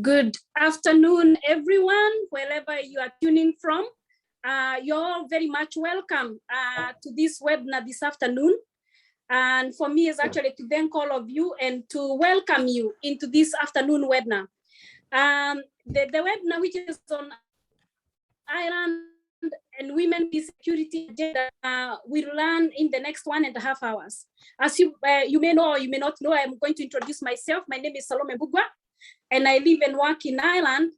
Good afternoon, everyone, wherever you are tuning from. You're very much welcome to this webinar this afternoon. And for me, it's actually to thank all of you and to welcome you into this afternoon webinar. The webinar, which is on Ireland and women peace security agenda, will run in the next 1.5 hours. As you may know or you may not know, I'm going to introduce myself. My name is Salome Bugwa, and I live and work in Ireland.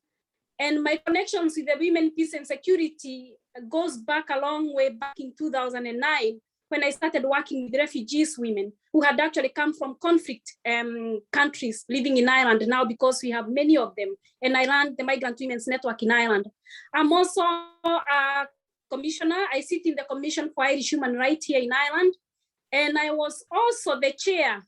And my connections with the women, peace and security goes back a long way back in 2009, when I started working with refugees women who had actually come from conflict countries living in Ireland now, because we have many of them. And I run the Migrant Women's Network in Ireland. I'm also a commissioner. I sit in the Commission for Irish Human Rights here in Ireland. And I was also the chair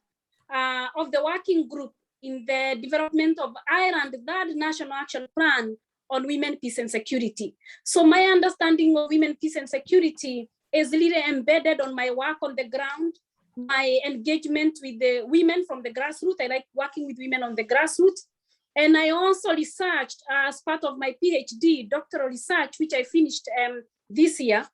of the working group in the development of Ireland's third National Action Plan on Women, Peace and Security. So my understanding of women, peace and security is really embedded on my work on the ground, my engagement with the women from the grassroots. I like working with women on the grassroots. And I also researched as part of my PhD, doctoral research, which I finished this year.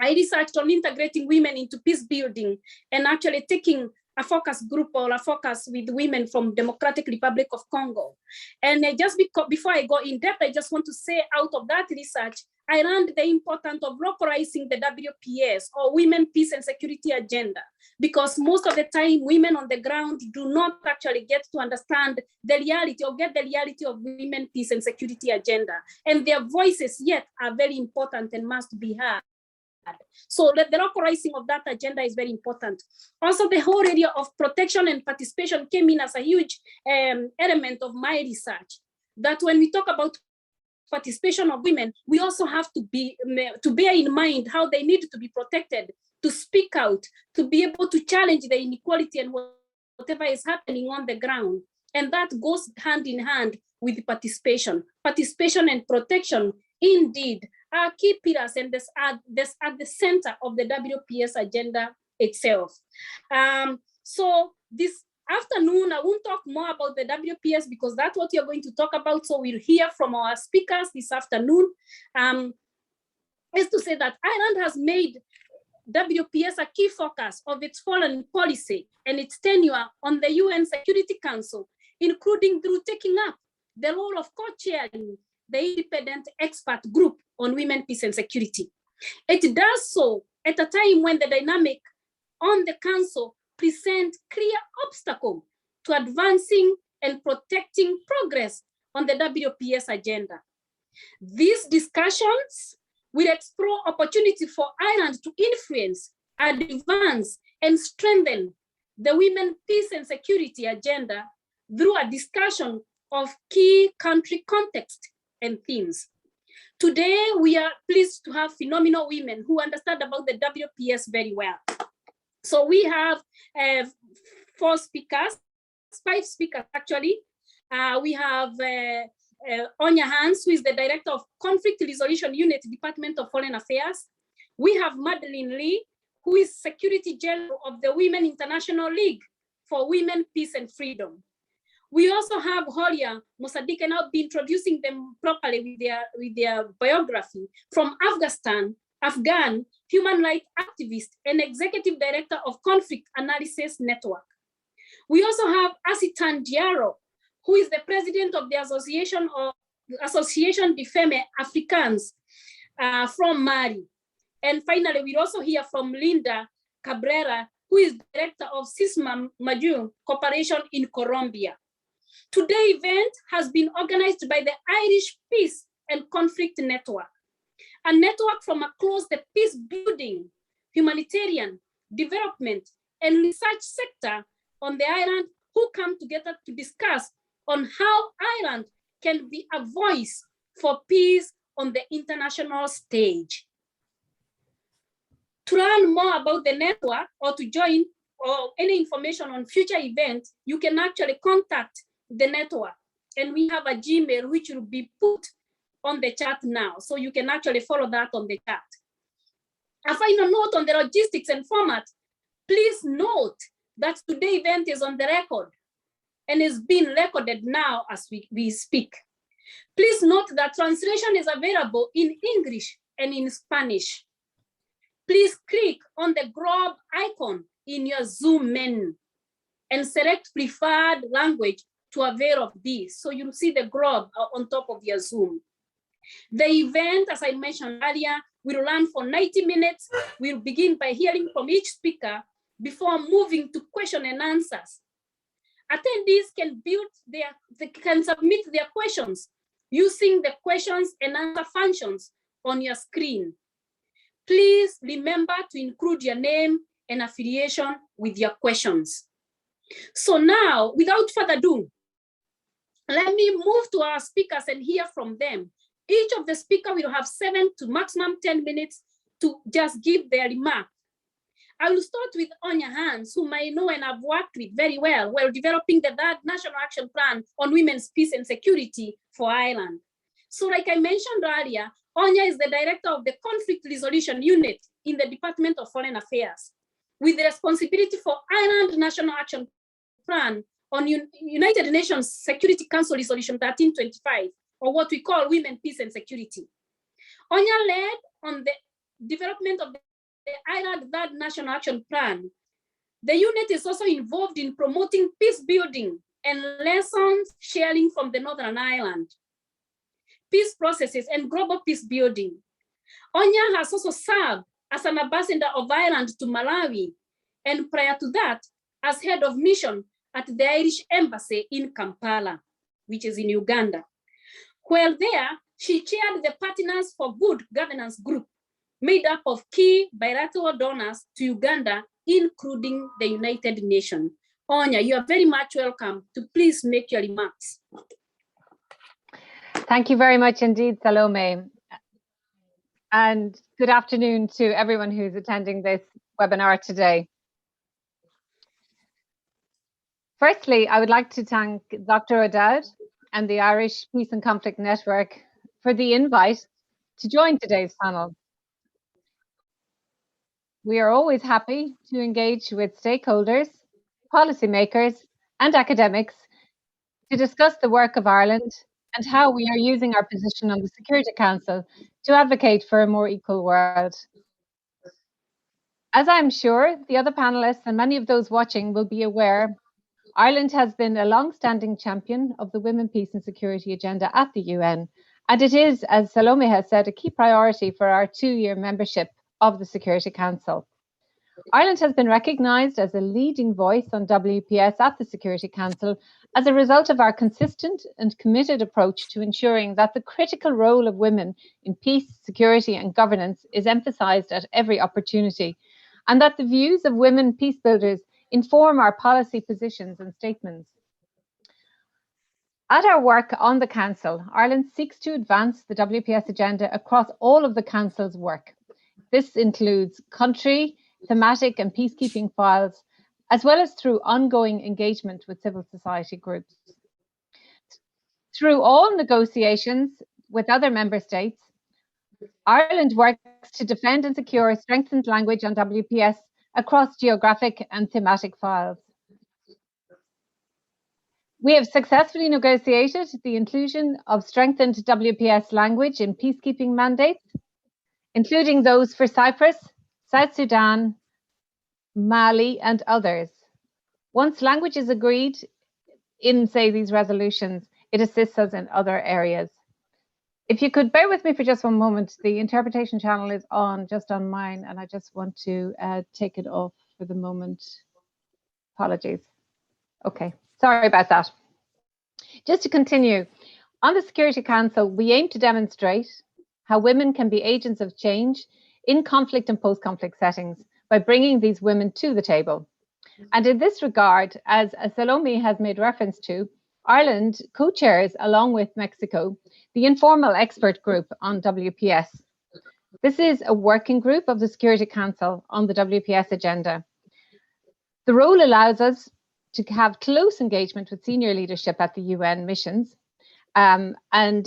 I researched on integrating women into peace building and actually taking a focus group or a focus with women from Democratic Republic of Congo. And just before I go in depth, I just want to say out of that research, I learned the importance of localizing the WPS or Women, Peace and Security Agenda, because most of the time women on the ground do not actually get to understand the reality or get the reality of Women, Peace and Security Agenda. And their voices yet are very important and must be heard. So the localizing of that agenda is very important. Also, the whole area of protection and participation came in as a huge element of my research, that when we talk about participation of women, we also have to bear in mind how they need to be protected, to speak out, to be able to challenge the inequality and whatever is happening on the ground. And that goes hand in hand with participation. Participation and protection, indeed, are key pillars, and this at the center of the WPS agenda itself. So this afternoon, I won't talk more about the WPS because that's what you're going to talk about. So we'll hear from our speakers this afternoon. Is to say that Ireland has made WPS a key focus of its foreign policy and its tenure on the UN Security Council, including through taking up the role of co-chairing the independent expert group on women, peace and security. It does so at a time when the dynamic on the council present clear obstacle to advancing and protecting progress on the WPS agenda. These discussions will explore opportunity for Ireland to influence, advance, and strengthen the women, peace and security agenda through a discussion of key country context and themes. Today, we are pleased to have phenomenal women who understand about the WPS very well. So we have 5 speakers actually. We have Áine Hearns, who is the Director of Conflict Resolution Unit, Department of Foreign Affairs. We have Madeleine, who is Security General of the Women International League for Women, Peace and Freedom. We also have Horia Mosadiq, and I'll be introducing them properly with their biography, from Afghan, human rights activist and executive director of Conflict Analysis Network. We also have Asitan Diaro, who is the president of the Association des Femmes Africaines from Mali. And finally, we also hear from Linda Cabrera, who is director of Sisma Major Corporation in Colombia. Today's event has been organized by the Irish Peace and Conflict Network, a network from across the peace building, humanitarian, development, and research sector on the island, who come together to discuss on how Ireland can be a voice for peace on the international stage. To learn more about the network or to join or any information on future events, you can actually contact the network. And we have a Gmail which will be put on the chat now. So you can actually follow that on the chat. A final note on the logistics and format. Please note that today's event is on the record. and is being recorded now as we speak. Please note that translation is available in English and in Spanish. Please click on the globe icon in your Zoom menu and select preferred language to avail of this. So you'll see the globe on top of your Zoom. The event, as I mentioned earlier, will run for 90 minutes. We'll begin by hearing from each speaker before moving to question and answers. Attendees can submit their questions using the questions and answer functions on your screen. Please remember to include your name and affiliation with your questions. So now, without further ado, let me move to our speakers and hear from them. Each of the speakers will have 7 to maximum 10 minutes to just give their remark. I will start with Hearns, whom I know and have worked with very well while developing the 3rd National Action Plan on Women's Peace and Security for Ireland. So like I mentioned earlier, Áine is the director of the Conflict Resolution Unit in the Department of Foreign Affairs, with the responsibility for Ireland National Action Plan on United Nations Security Council Resolution 1325, or what we call Women, Peace and Security. Áine led on the development of the Ireland 3rd National Action Plan. The unit is also involved in promoting peace building and lessons sharing from the Northern Ireland, peace processes and global peace building. Áine has also served as an ambassador of Ireland to Malawi, and prior to that, as head of mission at the Irish Embassy in Kampala, which is in Uganda. While there, she chaired the Partners for Good Governance group, made up of key bilateral donors to Uganda, including the United Nations. Áine, you are very much welcome to please make your remarks. Thank you very much indeed, Salome. And good afternoon to everyone who's attending this webinar today. Firstly, I would like to thank Dr. O'Dowd and the Irish Peace and Conflict Network for the invite to join today's panel. We are always happy to engage with stakeholders, policymakers, and academics to discuss the work of Ireland and how we are using our position on the Security Council to advocate for a more equal world. As I'm sure the other panelists and many of those watching will be aware, Ireland has been a long-standing champion of the Women, Peace and Security agenda at the UN, and it is, as Salome has said, a key priority for our 2-year membership of the Security Council. Ireland has been recognised as a leading voice on WPS at the Security Council as a result of our consistent and committed approach to ensuring that the critical role of women in peace, security and governance is emphasised at every opportunity, and that the views of women peace builders inform our policy positions and statements. At our work on the Council, Ireland seeks to advance the WPS agenda across all of the Council's work. This includes country, thematic and peacekeeping files, as well as through ongoing engagement with civil society groups. Through all negotiations with other member states, Ireland works to defend and secure strengthened language on WPS across geographic and thematic files. We have successfully negotiated the inclusion of strengthened WPS language in peacekeeping mandates, including those for Cyprus, South Sudan, Mali, and others. Once language is agreed in, say, these resolutions, it assists us in other areas. If you could bear with me for just one moment, the interpretation channel is on, just on mine, and I just want to take it off for the moment. Apologies. Okay, sorry about that. Just to continue, on the Security Council, we aim to demonstrate how women can be agents of change in conflict and post-conflict settings by bringing these women to the table. And in this regard, as Salome has made reference to, Ireland co-chairs, along with Mexico, the informal expert group on WPS. This is a working group of the Security Council on the WPS agenda. The role allows us to have close engagement with senior leadership at the UN missions and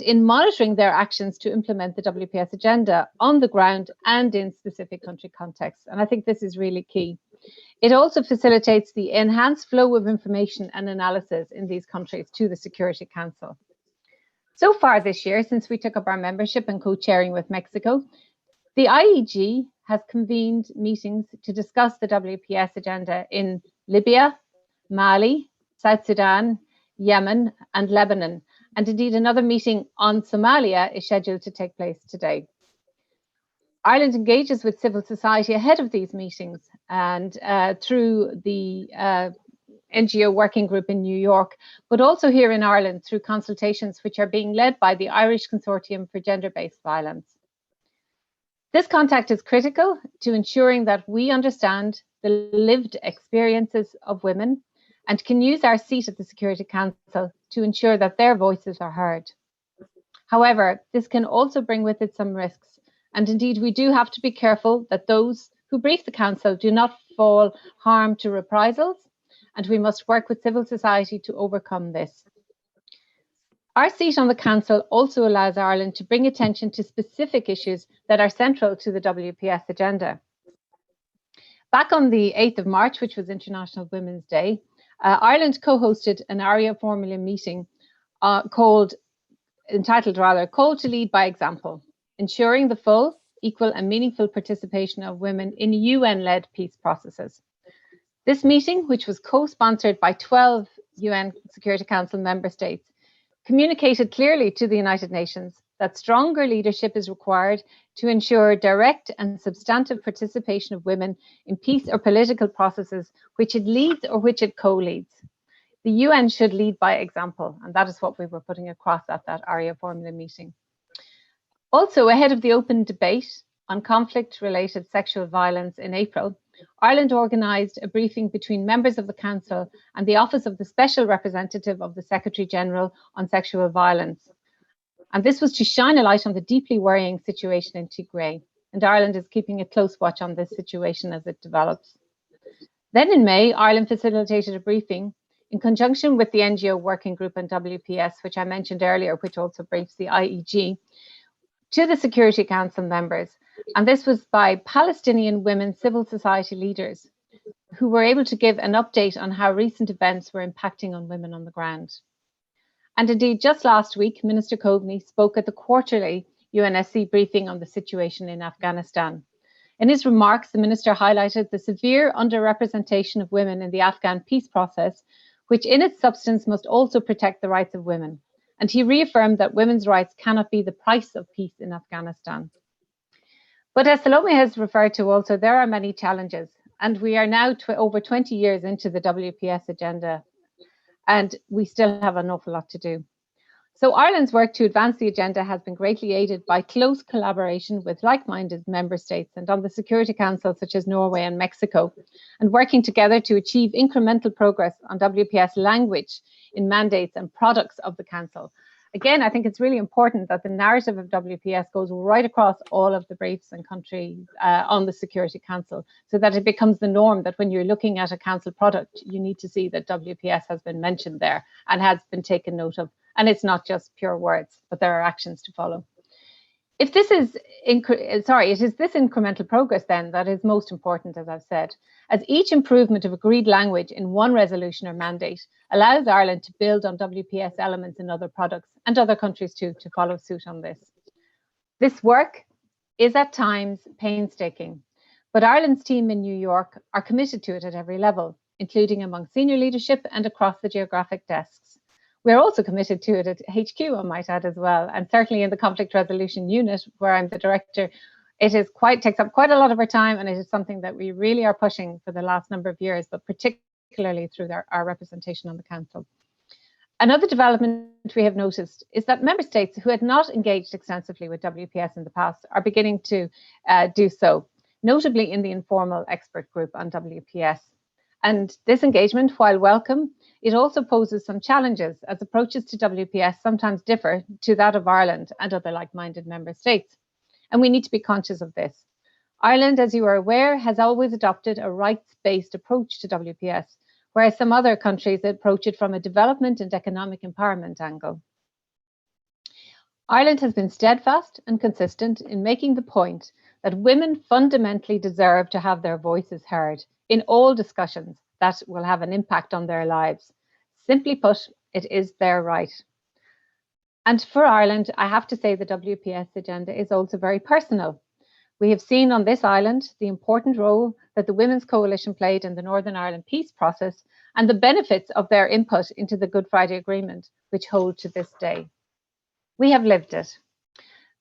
in monitoring their actions to implement the WPS agenda on the ground and in specific country contexts. And I think this is really key. It also facilitates the enhanced flow of information and analysis in these countries to the Security Council. So far this year, since we took up our membership and co-chairing with Mexico, the IEG has convened meetings to discuss the WPS agenda in Libya, Mali, South Sudan, Yemen, and Lebanon. And indeed, another meeting on Somalia is scheduled to take place today. Ireland engages with civil society ahead of these meetings and through the NGO working group in New York, but also here in Ireland through consultations which are being led by the Irish Consortium for Gender-Based Violence. This contact is critical to ensuring that we understand the lived experiences of women and can use our seat at the Security Council to ensure that their voices are heard. However, this can also bring with it some risks, and indeed we do have to be careful that those who brief the Council do not fall harm to reprisals, and we must work with civil society to overcome this. Our seat on the Council also allows Ireland to bring attention to specific issues that are central to the WPS agenda. Back on the 8th of March, which was International Women's Day, Ireland co-hosted an ARIA formula meeting entitled Call to Lead by Example, ensuring the full, equal and meaningful participation of women in UN-led peace processes. This meeting, which was co-sponsored by 12 UN Security Council member states, communicated clearly to the United Nations that stronger leadership is required to ensure direct and substantive participation of women in peace or political processes which it leads or which it co-leads. The UN should lead by example, and that is what we were putting across at that ARIA formula meeting. Also, ahead of the open debate on conflict-related sexual violence in April, Ireland organised a briefing between members of the Council and the Office of the Special Representative of the Secretary-General on Sexual Violence. And this was to shine a light on the deeply worrying situation in Tigray. And Ireland is keeping a close watch on this situation as it develops. Then in May, Ireland facilitated a briefing in conjunction with the NGO working group on WPS, which I mentioned earlier, which also briefs the IEG, to the Security Council members. And this was by Palestinian women civil society leaders who were able to give an update on how recent events were impacting on women on the ground. And indeed, just last week, Minister Coveney spoke at the quarterly UNSC briefing on the situation in Afghanistan. In his remarks, the Minister highlighted the severe underrepresentation of women in the Afghan peace process, which in its substance must also protect the rights of women. And he reaffirmed that women's rights cannot be the price of peace in Afghanistan. But as Salome has referred to also, there are many challenges, and we are now over 20 years into the WPS agenda, and we still have an awful lot to do. So Ireland's work to advance the agenda has been greatly aided by close collaboration with like-minded member states and on the Security Council such as Norway and Mexico, and working together to achieve incremental progress on WPS language in mandates and products of the Council. Again, I think it's really important that the narrative of WPS goes right across all of the briefs and countries on the Security Council, so that it becomes the norm that when you're looking at a Council product, you need to see that WPS has been mentioned there and has been taken note of. And it's not just pure words, but there are actions to follow. If this is, it is this incremental progress then that is most important, as I've said, as each improvement of agreed language in one resolution or mandate allows Ireland to build on WPS elements in other products and other countries too to follow suit on this. This work is at times painstaking, but Ireland's team in New York are committed to it at every level, including among senior leadership and across the geographic desks. We're also committed to it at HQ, I might add as well, and certainly in the conflict resolution unit where I'm the director, it is takes up quite a lot of our time, and it is something that we really are pushing for the last number of years, but particularly through our representation on the Council. Another development we have noticed is that member states who had not engaged extensively with WPS in the past are beginning to do so, notably in the informal expert group on WPS. And this engagement, while welcome, it also poses some challenges as approaches to WPS sometimes differ to that of Ireland and other like-minded member states. And we need to be conscious of this. Ireland, as you are aware, has always adopted a rights-based approach to WPS, whereas some other countries approach it from a development and economic empowerment angle. Ireland has been steadfast and consistent in making the point that women fundamentally deserve to have their voices heard in all discussions that will have an impact on their lives. Simply put, it is their right. And for Ireland, I have to say the WPS agenda is also very personal. We have seen on this island the important role that the Women's Coalition played in the Northern Ireland peace process and the benefits of their input into the Good Friday Agreement, which hold to this day. We have lived it.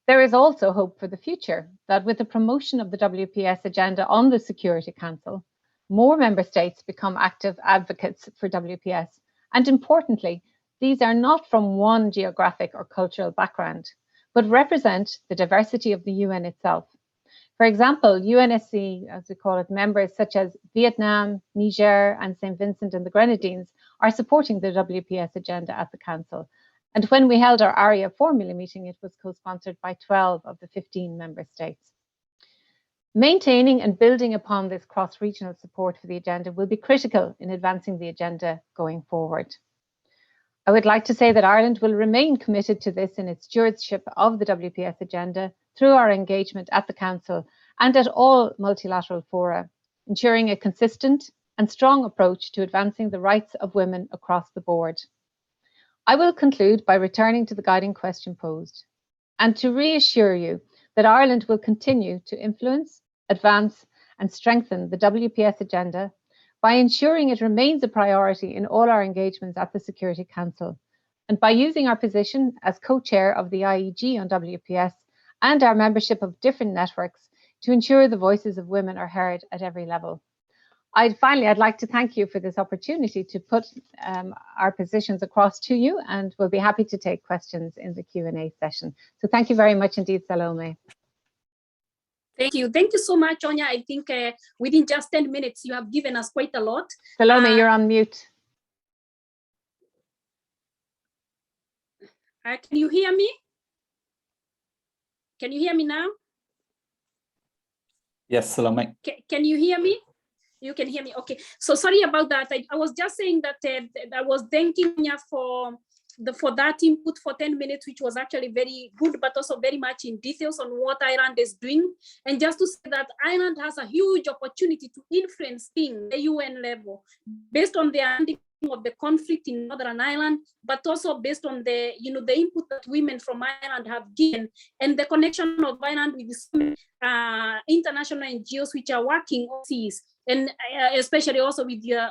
There is also hope for the future, that with the promotion of the WPS agenda on the Security Council, more member states become active advocates for WPS. And importantly, these are not from one geographic or cultural background, but represent the diversity of the UN itself. For example, UNSC, as we call it, members such as Vietnam, Niger, and St. Vincent and the Grenadines are supporting the WPS agenda at the Council. And when we held our ARIA formula meeting, it was co-sponsored by 12 of the 15 member states. Maintaining and building upon this cross-regional support for the agenda will be critical in advancing the agenda going forward. I would like to say that Ireland will remain committed to this in its stewardship of the WPS agenda through our engagement at the Council and at all multilateral fora, ensuring a consistent and strong approach to advancing the rights of women across the board. I will conclude by returning to the guiding question posed and to reassure you that Ireland will continue to influence, advance and strengthen the WPS agenda by ensuring it remains a priority in all our engagements at the Security Council, and by using our position as co-chair of the IEG on WPS and our membership of different networks to ensure the voices of women are heard at every level. Finally, I'd like to thank you for this opportunity to put our positions across to you, and we'll be happy to take questions in the Q&A session. So thank you very much indeed, Salome. Thank you. Thank you so much, Áine. I think within just 10 minutes, you have given us quite a lot. Salome, you're on mute. Can you hear me? Can you hear me now? Yes, Salome. Can you hear me? You can hear me. Okay. So sorry about that. I was just saying that I was thanking you for that input for 10 minutes, which was actually very good, but also very much in details on what Ireland is doing. And just to say that Ireland has a huge opportunity to influence things at the UN level based on the ending of the conflict in Northern Ireland, but also based on the, the input that women from Ireland have given and the connection of Ireland with the international NGOs which are working overseas, and especially also with your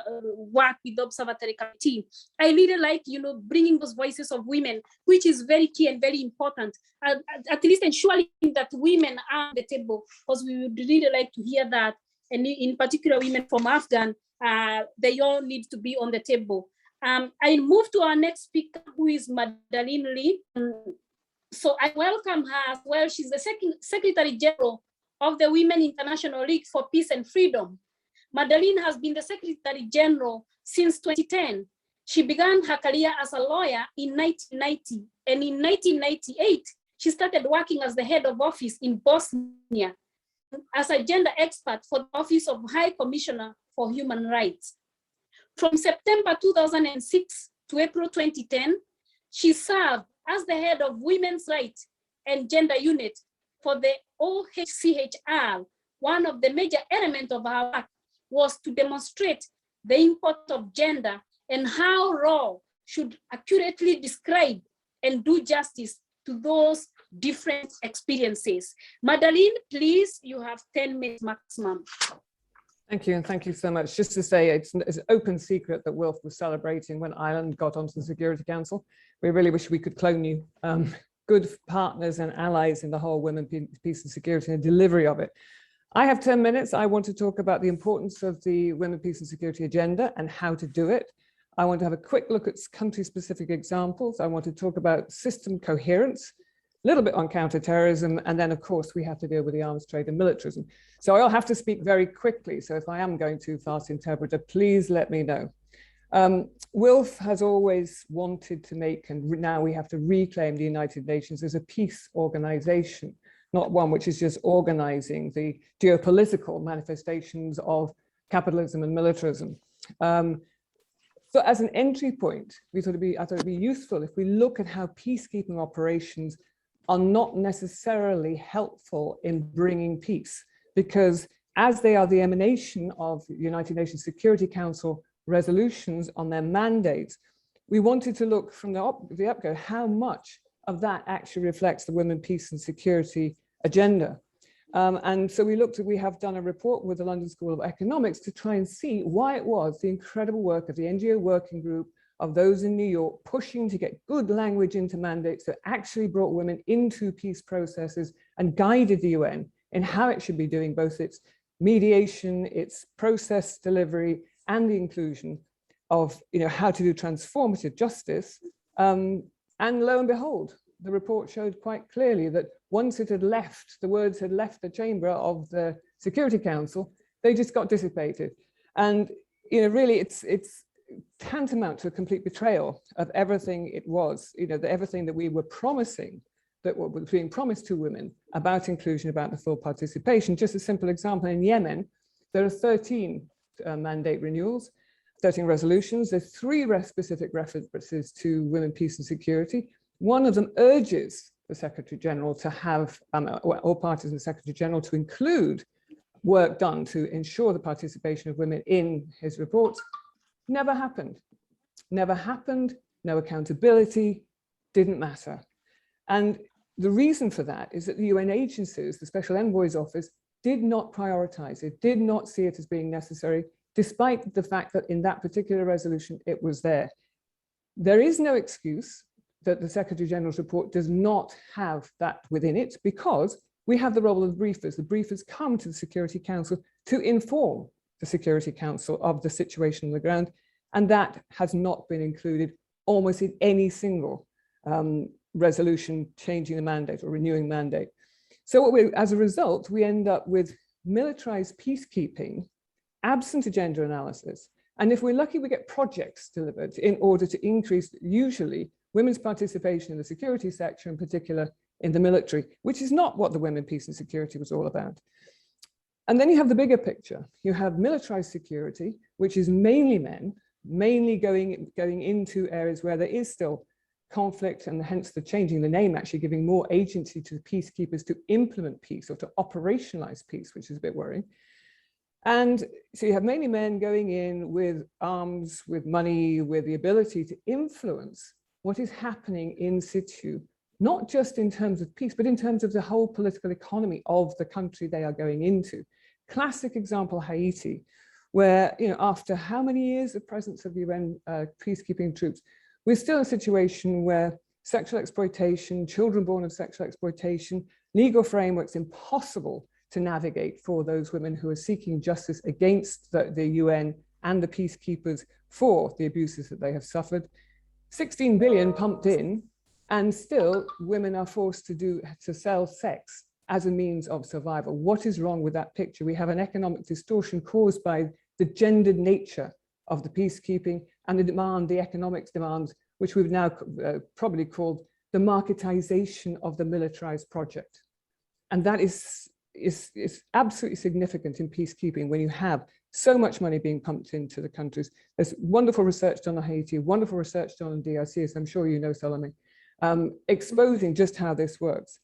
work with the Observatory Committee. I really like, bringing those voices of women, which is very key and very important, at least ensuring that women are at the table, because we would really like to hear that. And in particular, women from Afghan, they all need to be on the table. I move to our next speaker, who is Madeleine Lee. So I welcome her as well. She's the Secretary General of the Women International League for Peace and Freedom. Madeleine has been the Secretary General since 2010. She began her career as a lawyer in 1990, and in 1998, she started working as the head of office in Bosnia as a gender expert for the Office of High Commissioner for Human Rights. From September 2006 to April 2010, she served as the head of Women's Rights and Gender Unit for the OHCHR. One of the major elements of her work was to demonstrate the import of gender and how law should accurately describe and do justice to those different experiences. Madeleine, please, you have 10 minutes maximum. Thank you, and thank you so much. Just to say, it's an open secret that WILPF was celebrating when Ireland got onto the Security Council. We really wish we could clone you. Good partners and allies in the whole women, peace and security and the delivery of it. I have 10 minutes. I want to talk about the importance of the Women, Peace and Security agenda and how to do it. I want to have a quick look at country-specific examples. I want to talk about system coherence, a little bit on counterterrorism, and then, of course, we have to deal with the arms trade and militarism. So I'll have to speak very quickly. So if I am going too fast, interpreter, please let me know. WILPF has always wanted to make, and now we have to reclaim the United Nations as a peace organization, not one which is just organizing the geopolitical manifestations of capitalism and militarism. So as an entry point, I thought it'd be useful if we look at how peacekeeping operations are not necessarily helpful in bringing peace, because as they are the emanation of the United Nations Security Council resolutions on their mandates, we wanted to look from the up-go how much of that actually reflects the women, peace and security agenda. And so we have done a report with the London School of Economics to try and see why it was the incredible work of the NGO working group, of those in New York, pushing to get good language into mandates that actually brought women into peace processes and guided the UN in how it should be doing both its mediation, its process delivery, and the inclusion of how to do transformative justice. And lo and behold, the report showed quite clearly that once it had left, the words had left the chamber of the Security Council, they just got dissipated. And really it's tantamount to a complete betrayal of everything it was, everything that we were promising, that was being promised to women about inclusion, about the full participation. Just a simple example, in Yemen, there are 13 mandate renewals, 13 resolutions. There's 3 specific references to women, peace and security. One of them urges the Secretary General to have, all parties in the Secretary General to include work done to ensure the participation of women in his reports. Never happened. Never happened. No accountability. Didn't matter. And the reason for that is that the UN agencies, the Special Envoy's Office, did not prioritize it, did not see it as being necessary, despite the fact that in that particular resolution, it was there. There is no excuse that the Secretary General's report does not have that within it, because we have the role of the briefers. The briefers come to the Security Council to inform the Security Council of the situation on the ground, and that has not been included almost in any single resolution changing the mandate or renewing mandate. So as a result, we end up with militarized peacekeeping, absent a gender analysis, and if we're lucky, we get projects delivered in order to increase, usually, women's participation in the security sector, in particular in the military, which is not what the Women, Peace and Security was all about. And then you have the bigger picture. You have militarized security, which is mainly men, mainly going into areas where there is still conflict, and hence the changing the name, actually giving more agency to the peacekeepers to implement peace or to operationalize peace, which is a bit worrying. And so you have mainly men going in with arms, with money, with the ability to influence what is happening in situ, not just in terms of peace, but in terms of the whole political economy of the country they are going into. Classic example, Haiti, where after how many years of presence of UN peacekeeping troops, we're still in a situation where sexual exploitation, children born of sexual exploitation, legal frameworks impossible to navigate for those women who are seeking justice against the UN and the peacekeepers for the abuses that they have suffered. 16 billion pumped in, and still women are forced to sell sex as a means of survival. What is wrong with that picture? We have an economic distortion caused by the gendered nature of the peacekeeping and the economics demands, which we've now probably called the marketization of the militarized project. And that is absolutely significant in peacekeeping when you have so much money being pumped into the countries. There's wonderful research done on Haiti, wonderful research done on DRC, as I'm sure you know, Salome, exposing just how this works.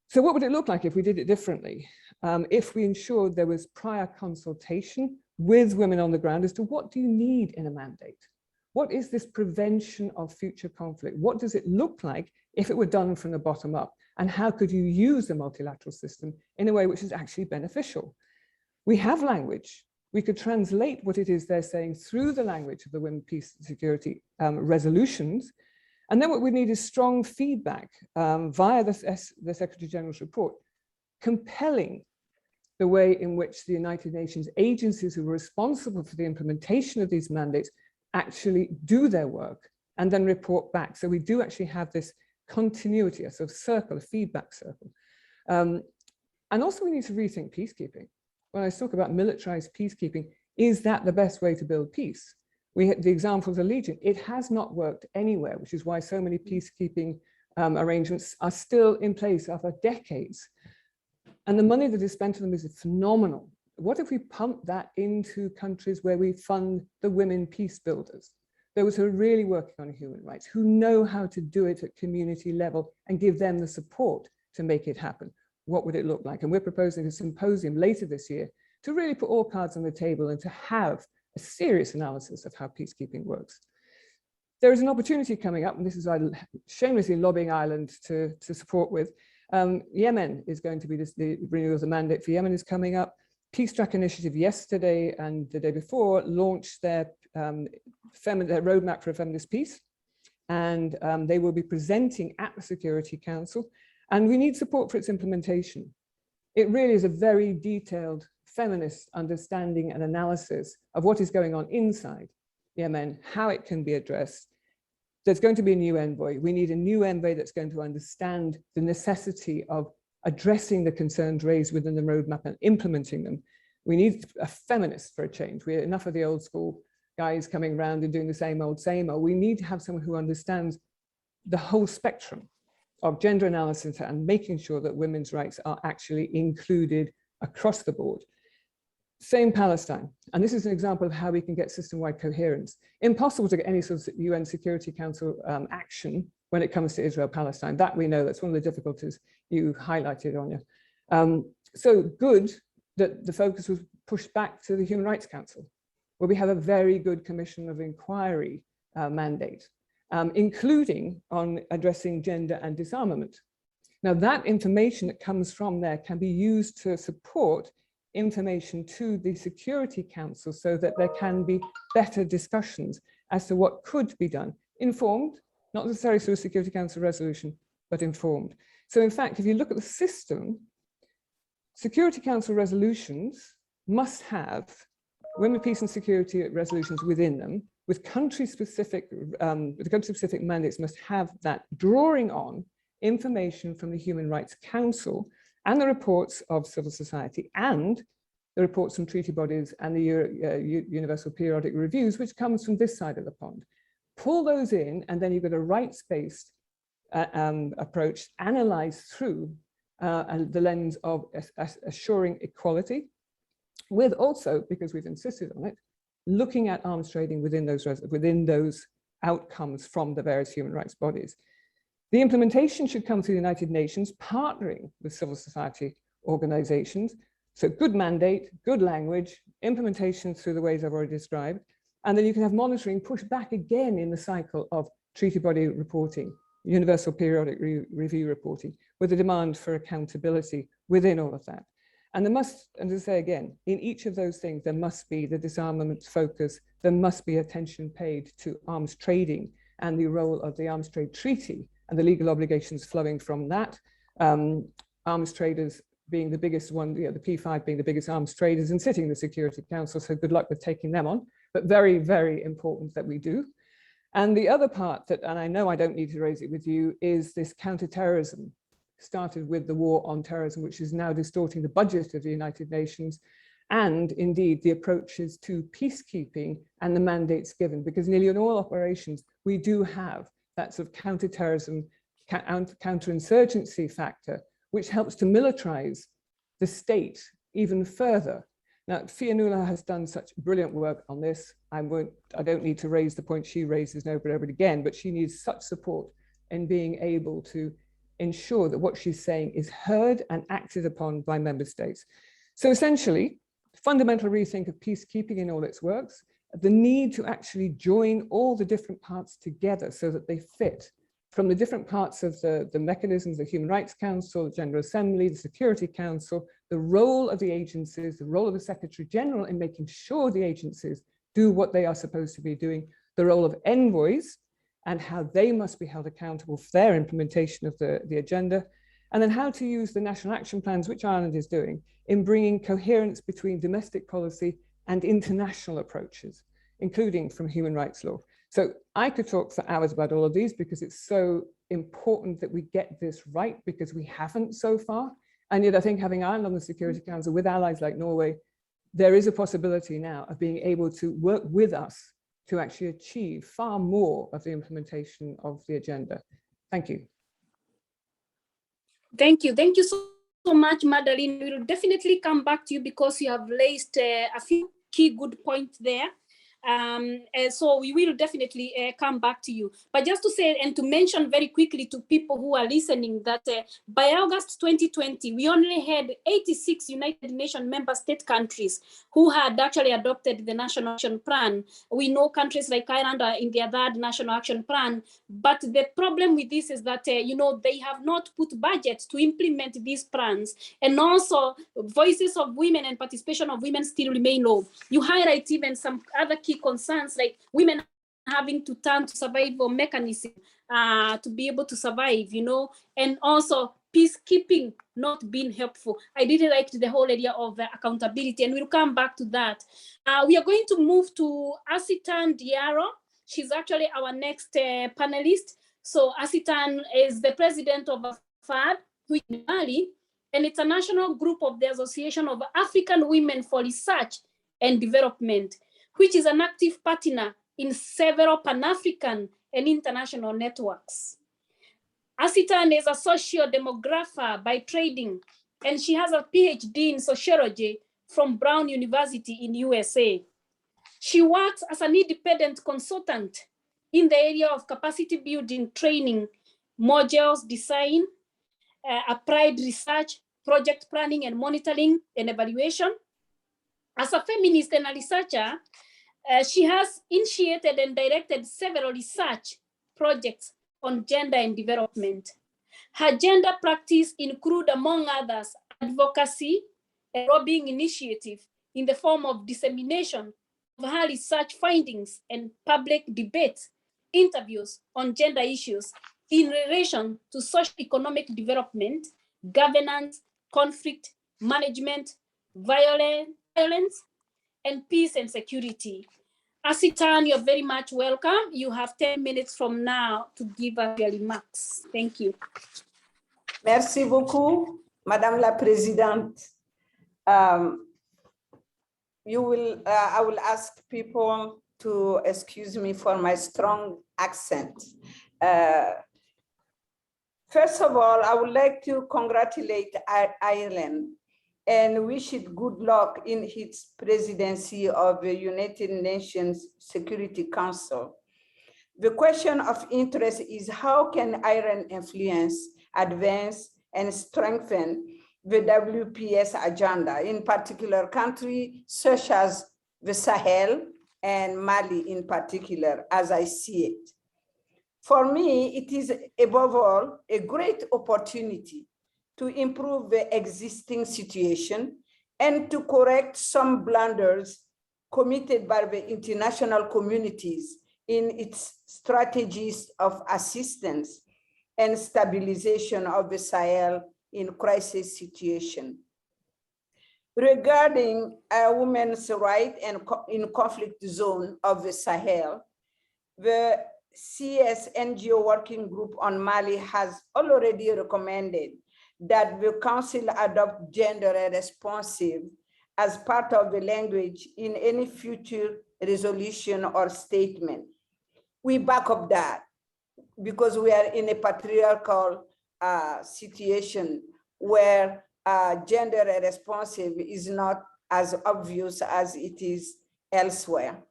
So what would it look like if we did it differently? If we ensured there was prior consultation with women on the ground as to what do you need in a mandate? What is this prevention of future conflict? What does it look like if it were done from the bottom up? And how could you use the multilateral system in a way which is actually beneficial? We have language. We could translate what it is they're saying through the language of the Women, Peace and Security resolutions. And then what we need is strong feedback via the Secretary General's report, compelling the way in which the United Nations agencies who are responsible for the implementation of these mandates actually do their work and then report back. So we do actually have this continuity, a sort of circle, a feedback circle. And also we need to rethink peacekeeping. When I talk about militarized peacekeeping, is that the best way to build peace? We had the examples of Legion. It has not worked anywhere, which is why so many peacekeeping arrangements are still in place after decades. And the money that is spent on them is phenomenal. What if we pump that into countries where we fund the women peace builders, those who are really working on human rights, who know how to do it at community level and give them the support to make it happen. What would it look like? And we're proposing a symposium later this year to really put all cards on the table and to have a serious analysis of how peacekeeping works. There is an opportunity coming up, and this is shamelessly lobbying Ireland to support with. Yemen is going to be the renewal of the mandate for Yemen is coming up. Peace Track Initiative yesterday and the day before launched their roadmap for a feminist peace. And they will be presenting at the Security Council. And we need support for its implementation. It really is a very detailed feminist understanding and analysis of what is going on inside Yemen, how it can be addressed. There's going to be a new envoy. We need a new envoy that's going to understand the necessity of addressing the concerns raised within the roadmap and implementing them. We need a feminist for a change. We're enough of the old school guys coming around and doing the same old, same old. We need to have someone who understands the whole spectrum of gender analysis and making sure that women's rights are actually included across the board. Same Palestine. And this is an example of how we can get system-wide coherence. Impossible to get any sort of UN Security Council action when it comes to Israel-Palestine. That we know, that's one of the difficulties you highlighted, Áine. So good that the focus was pushed back to the Human Rights Council, where we have a very good Commission of Inquiry mandate, including on addressing gender and disarmament. Now that information that comes from there can be used to support information to the Security Council so that there can be better discussions as to what could be done. Informed, not necessarily through a Security Council resolution, but informed. So in fact, if you look at the system, Security Council resolutions must have women, peace and security resolutions within them, with country-specific mandates must have that drawing on information from the Human Rights Council and the reports of civil society and the reports from treaty bodies and the Universal Periodic Reviews, which comes from this side of the pond. Pull those in, and then you've got a rights-based approach analyzed through the lens of assuring equality, with also, because we've insisted on it, looking at arms trading within those outcomes from the various human rights bodies. The implementation should come through the United Nations, partnering with civil society organizations. So good mandate, good language, implementation through the ways I've already described. And then you can have monitoring pushed back again in the cycle of treaty body reporting, Universal Periodic Review reporting, with a demand for accountability within all of that. And there must, and to say again, in each of those things, there must be the disarmament focus, there must be attention paid to arms trading and the role of the Arms Trade Treaty and the legal obligations flowing from that. Arms traders being the biggest one, the P5 being the biggest arms traders and sitting in the Security Council, so good luck with taking them on, but very, very important that we do. And the other part that, and I know I don't need to raise it with you, is this counterterrorism. Started with the war on terrorism, which is now distorting the budget of the United Nations, and indeed the approaches to peacekeeping and the mandates given, because nearly in all operations, we do have that sort of counterterrorism, counterinsurgency factor, which helps to militarize the state even further. Now, Fionnula has done such brilliant work on this. I don't need to raise the point she raises over and over again, but she needs such support in being able to ensure that what she's saying is heard and acted upon by member states. So essentially, fundamental rethink of peacekeeping in all its works, the need to actually join all the different parts together so that they fit from the different parts of the mechanisms, the Human Rights Council, the General Assembly, the Security Council, the role of the agencies, the role of the Secretary General in making sure the agencies do what they are supposed to be doing, the role of envoys and how they must be held accountable for their implementation of the agenda, and then how to use the national action plans, which Ireland is doing, in bringing coherence between domestic policy and international approaches, including from human rights law. So I could talk for hours about all of these because it's so important that we get this right, because we haven't so far. And yet I think having Ireland on the Security Council with allies like Norway, there is a possibility now of being able to work with us to actually achieve far more of the implementation of the agenda. Thank you. Thank you. Thank you so much, Madeleine. We will definitely come back to you because you have raised a few key good points there. So we will definitely come back to you. But just to say and to mention very quickly to people who are listening that by August 2020, we only had 86 United Nations member state countries who had actually adopted the National Action Plan. We know countries like Ireland are in their third National Action Plan, but the problem with this is that, they have not put budgets to implement these plans. And also voices of women and participation of women still remain low. You highlight even some other key concerns like women having to turn to survival mechanism to be able to survive, and also peacekeeping not being helpful. I really liked the whole area of accountability, and we'll come back to that. We are going to move to Asitan Diaro. She's actually our next panelist. So Asitan is the president of AFAD, which is Mali, and it's a national group of the Association of African Women for Research and Development, which is an active partner in several Pan-African and international networks. Asitan is a social demographer by training, and she has a PhD in sociology from Brown University in USA. She works as an independent consultant in the area of capacity building, training, modules design, applied research, project planning and monitoring and evaluation. As a feminist and a researcher, she has initiated and directed several research projects on gender and development. Her gender practice include, among others, advocacy and lobbying initiative in the form of dissemination of her research findings and public debates, interviews on gender issues in relation to socio-economic development, governance, conflict management, violence, and peace and security. Asitan, you're very much welcome. You have 10 minutes from now to give us your remarks. Thank you. Merci beaucoup, Madame la Présidente. I will ask people to excuse me for my strong accent. First of all, I would like to congratulate Ireland and wish it good luck in its presidency of the United Nations Security Council. The question of interest is how can Ireland influence, advance, and strengthen the WPS agenda, in particular countries such as the Sahel and Mali in particular, as I see it. For me, it is above all a great opportunity to improve the existing situation and to correct some blunders committed by the international communities in its strategies of assistance and stabilization of the Sahel in crisis situation. Regarding women's rights and in conflict zone of the Sahel, the CS NGO working group on Mali has already recommended that the council adopt gender responsive as part of the language in any future resolution or statement. We back up that because we are in a patriarchal situation where gender responsive is not as obvious as it is elsewhere.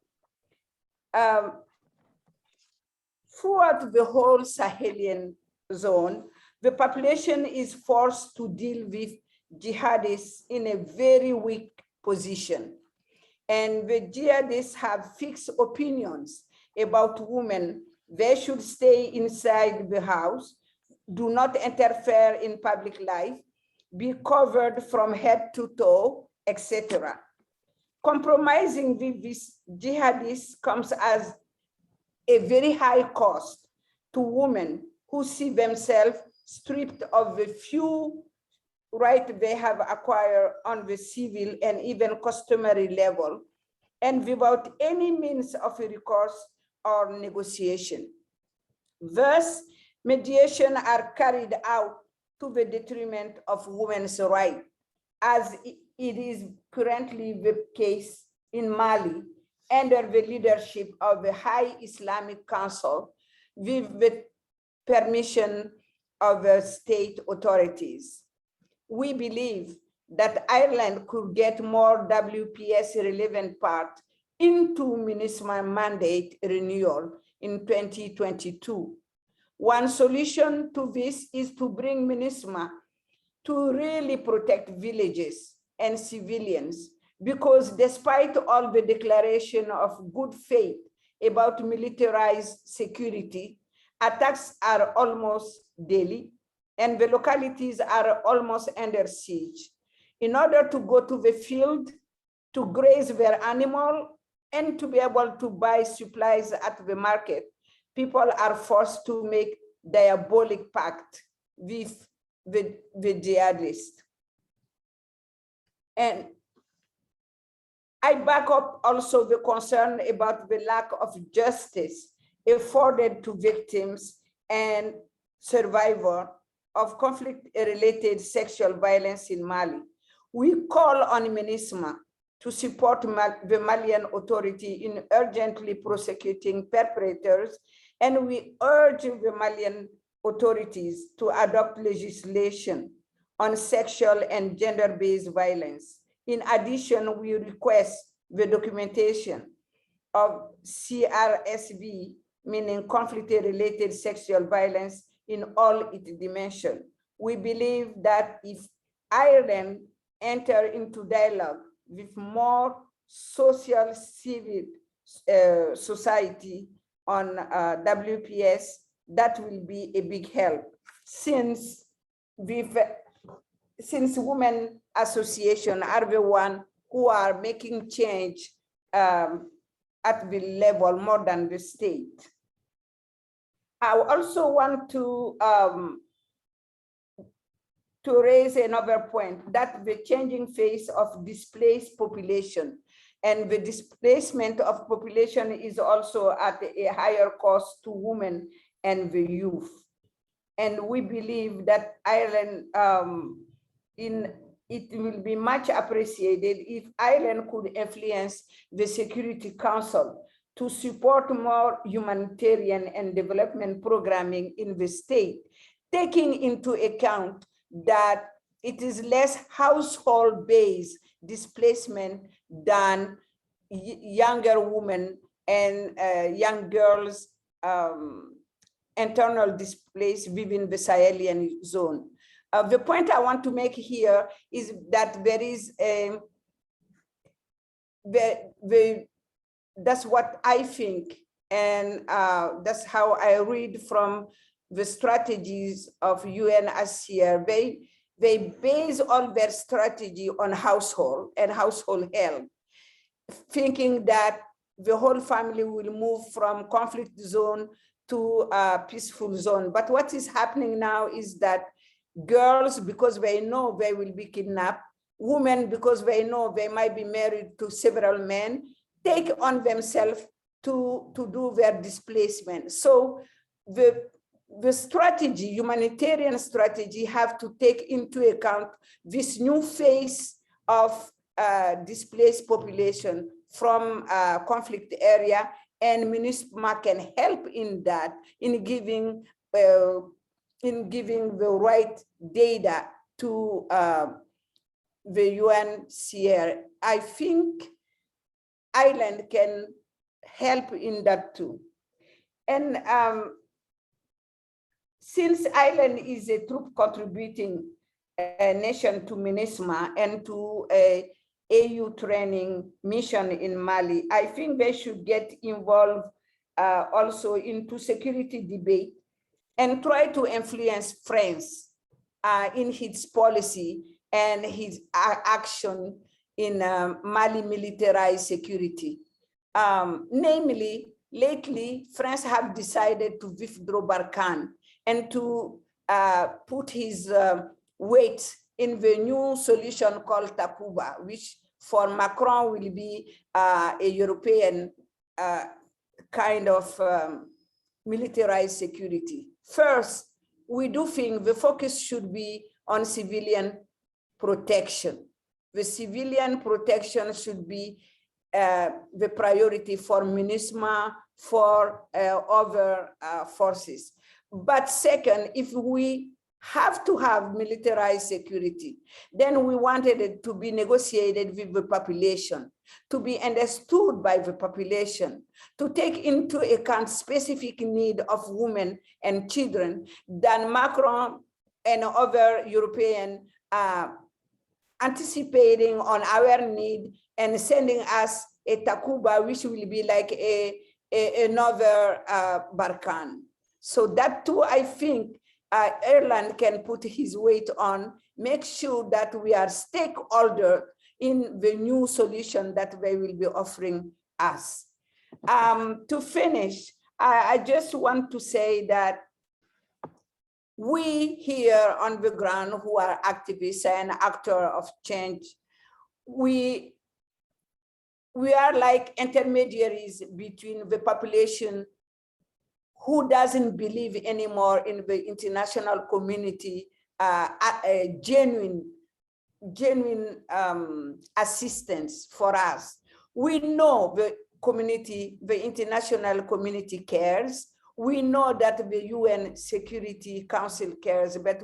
Throughout the whole Sahelian zone, the population is forced to deal with jihadists in a very weak position. And the jihadists have fixed opinions about women. They should stay inside the house, do not interfere in public life, be covered from head to toe, etc. Compromising with these jihadists comes as a very high cost to women who see themselves stripped of the few rights they have acquired on the civil and even customary level, and without any means of recourse or negotiation. Thus, mediation are carried out to the detriment of women's rights, as it is currently the case in Mali under the leadership of the High Islamic Council with the permission of the state authorities. We believe that Ireland could get more WPS relevant part into MINUSMA mandate renewal in 2022. One solution to this is to bring MINUSMA to really protect villages and civilians, because despite all the declaration of good faith about militarized security, attacks are almost daily and the localities are almost under siege. In order to go to the field, to graze their animal, and to be able to buy supplies at the market, people are forced to make diabolic pact with the jihadists. And I back up also the concern about the lack of justice afforded to victims and survivors of conflict-related sexual violence in Mali. We call on MINUSMA to support the Malian authority in urgently prosecuting perpetrators, and we urge the Malian authorities to adopt legislation on sexual and gender-based violence. In addition, we request the documentation of CRSV, meaning conflict-related sexual violence, in all its dimensions. We believe that if Ireland enter into dialogue with more social civil society on WPS, that will be a big help, since women association are the one who are making change at the level more than the state. I also want to raise another point, that the changing face of displaced population and the displacement of population is also at a higher cost to women and the youth. And we believe that Ireland, it will be much appreciated if Ireland could influence the Security Council to support more humanitarian and development programming in the state, taking into account that it is less household-based displacement than younger women and young girls internal displaced within the Sahelian zone. The point I want to make here is that there is that's what I think, and that's how I read from the strategies of UNHCR. They base all their strategy on household and household health, thinking that the whole family will move from conflict zone to a peaceful zone. But what is happening now is that girls, because they know they will be kidnapped, women, because they know they might be married to several men, take on themselves to do their displacement. So the strategy, humanitarian strategy, have to take into account this new phase of displaced population from conflict area, and MINUSMA can help in that, in giving the right data to the UNHCR. I think Ireland can help in that too. And since Ireland is a troop contributing nation to MINUSMA and to a AU training mission in Mali, I think they should get involved also into security debate and try to influence France in his policy and his action in Mali militarized security. Namely, lately, France have decided to withdraw Barkhane and to put his weight in the new solution called Takuba, which for Macron will be a European kind of militarized security. First, we do think the focus should be on civilian protection. The civilian protection should be the priority for MINUSMA, for other forces. But second, if we have to have militarized security. Then we wanted it to be negotiated with the population, to be understood by the population, to take into account specific need of women and children. Then Macron and other European anticipating on our need and sending us a Takuba, which will be like another Barkan. So that too, I think Ireland can put his weight on, make sure that we are stakeholder in the new solution that they will be offering us. To finish, I just want to say that we here on the ground who are activists and actors of change, we are like intermediaries between the population who doesn't believe anymore in the international community, genuine assistance for us. We know the community, the international community cares. We know that the UN Security Council cares, but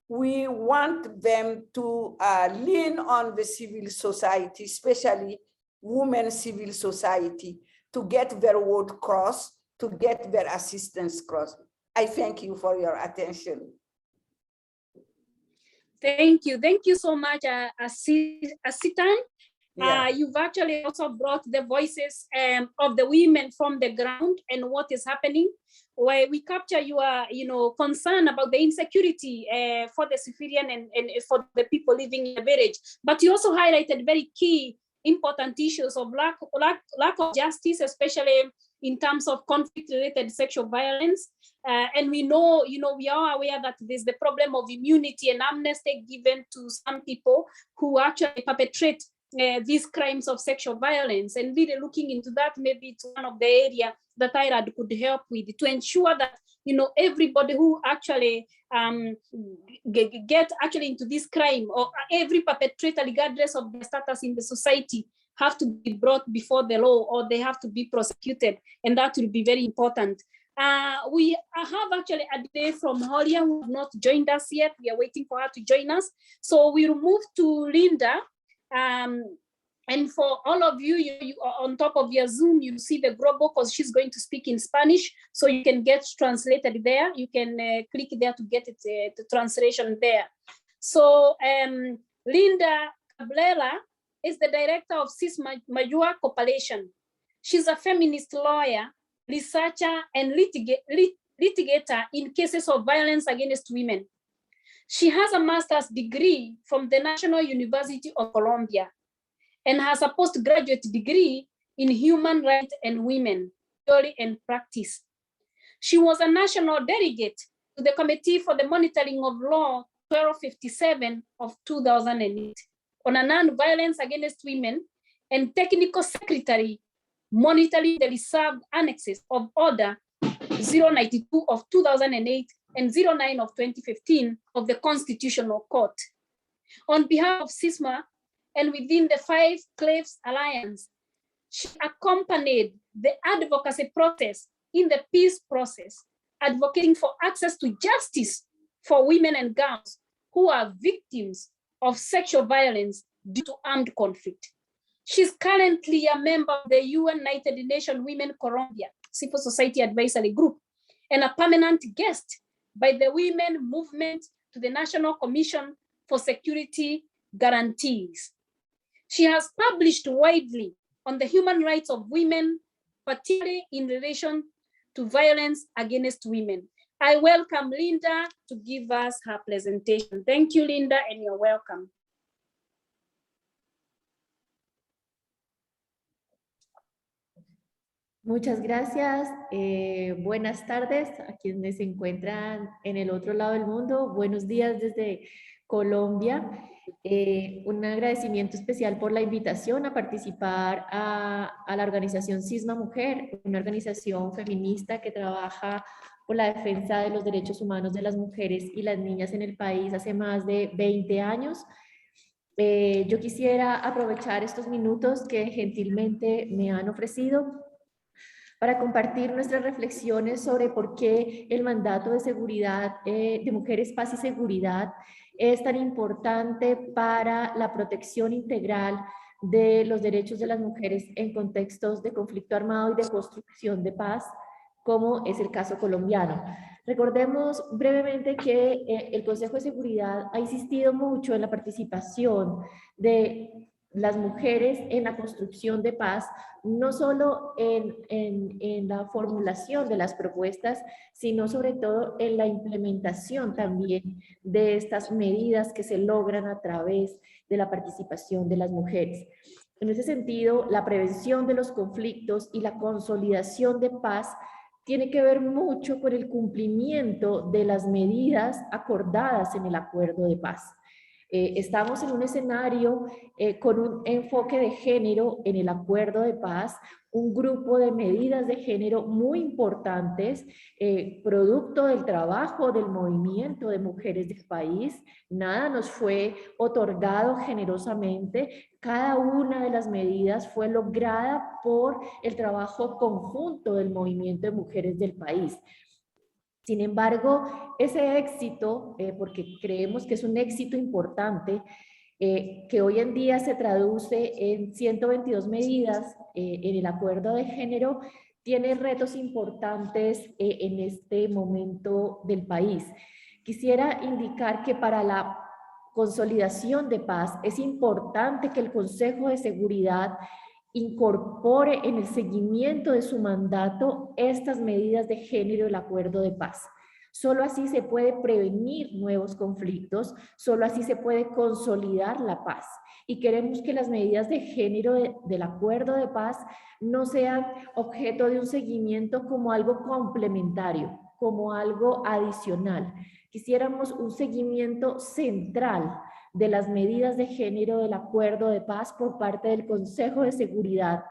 we want them to lean on the civil society, especially women civil society, to get their word crossed, to get their assistance crossed. I thank you for your attention. Thank you so much, Asitan. Yeah. You've actually also brought the voices of the women from the ground and what is happening, where we capture your concern about the insecurity for the civilian and for the people living in the village. But you also highlighted very key, important issues of lack of justice, especially in terms of conflict-related sexual violence. And we know, we are aware that there's the problem of immunity and amnesty given to some people who actually perpetrate these crimes of sexual violence, and really looking into that, maybe it's one of the areas that IRAD could help with to ensure that everybody who actually get into this crime, or every perpetrator, regardless of their status in the society, have to be brought before the law, or they have to be prosecuted, and that will be very important. We have actually a day from Horia who have not joined us yet. We are waiting for her to join us, so we'll move to Linda. And for all of you, you are on top of your Zoom, you see the global, because she's going to speak in Spanish, so you can get translated there. You can click there to get it, the translation there. So Linda Cabrera is the director of Cis Majua Corporation. She's a feminist lawyer, researcher, and litigator in cases of violence against women. She has a master's degree from the National University of Colombia and has a postgraduate degree in human rights and women, theory and practice. She was a national delegate to the Committee for the Monitoring of Law 1257 of 2008 on a non-violence against women, and technical secretary monitoring the reserved annexes of Order 092 of 2008 and 09 of 2015 of the Constitutional Court. On behalf of CISMA and within the Five Cliffs Alliance, she accompanied the advocacy process in the peace process, advocating for access to justice for women and girls who are victims of sexual violence due to armed conflict. She's currently a member of the United Nations Women Colombia Civil Society Advisory Group and a permanent guest by the Women Movement to the National Commission for Security Guarantees. She has published widely on the human rights of women, particularly in relation to violence against women. I welcome Linda to give us her presentation. Thank you, Linda, and you're welcome. Muchas gracias. Buenas tardes a quienes se encuentran en el otro lado del mundo. Buenos días desde Colombia. Un agradecimiento especial por la invitación a participar a la organización Cisma Mujer, una organización feminista que trabaja por la defensa de los derechos humanos de las mujeres y las niñas en el país hace más de 20 años. Yo quisiera aprovechar estos minutos que gentilmente me han ofrecido para compartir nuestras reflexiones sobre por qué el mandato de seguridad de Mujeres, Paz y Seguridad es tan importante para la protección integral de los derechos de las mujeres en contextos de conflicto armado y de construcción de paz, como es el caso colombiano. Recordemos brevemente que el Consejo de Seguridad ha insistido mucho en la participación de las mujeres en la construcción de paz, no solo en la formulación de las propuestas, sino sobre todo en la implementación también de estas medidas que se logran a través de la participación de las mujeres. En ese sentido, la prevención de los conflictos y la consolidación de paz tiene que ver mucho con el cumplimiento de las medidas acordadas en el acuerdo de paz. Estamos en un escenario con un enfoque de género en el acuerdo de paz, un grupo de medidas de género muy importantes, producto del trabajo del movimiento de mujeres del país. Nada nos fue otorgado generosamente. Cada una de las medidas fue lograda por el trabajo conjunto del movimiento de mujeres del país. Sin embargo, ese éxito, porque creemos que es un éxito importante, que hoy en día se traduce en 122 medidas en el acuerdo de género, tiene retos importantes en este momento del país. Quisiera indicar que para la consolidación de paz es importante que el Consejo de Seguridad incorpore en el seguimiento de su mandato estas medidas de género del acuerdo de paz. Solo así se puede prevenir nuevos conflictos, solo así se puede consolidar la paz. Y queremos que las medidas de género del acuerdo de paz no sean objeto de un seguimiento como algo complementario, como algo adicional. Quisiéramos un seguimiento central de las medidas de género del acuerdo de paz por parte del Consejo de Seguridad,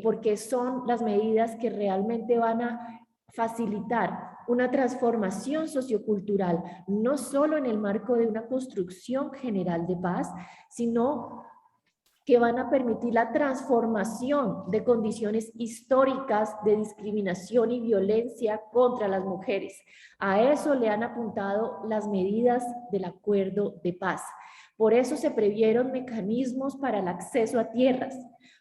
porque son las medidas que realmente van a facilitar una transformación sociocultural, no solo en el marco de una construcción general de paz, sino que van a permitir la transformación de condiciones históricas de discriminación y violencia contra las mujeres. A eso le han apuntado las medidas del acuerdo de paz. Por eso se previeron mecanismos para el acceso a tierras.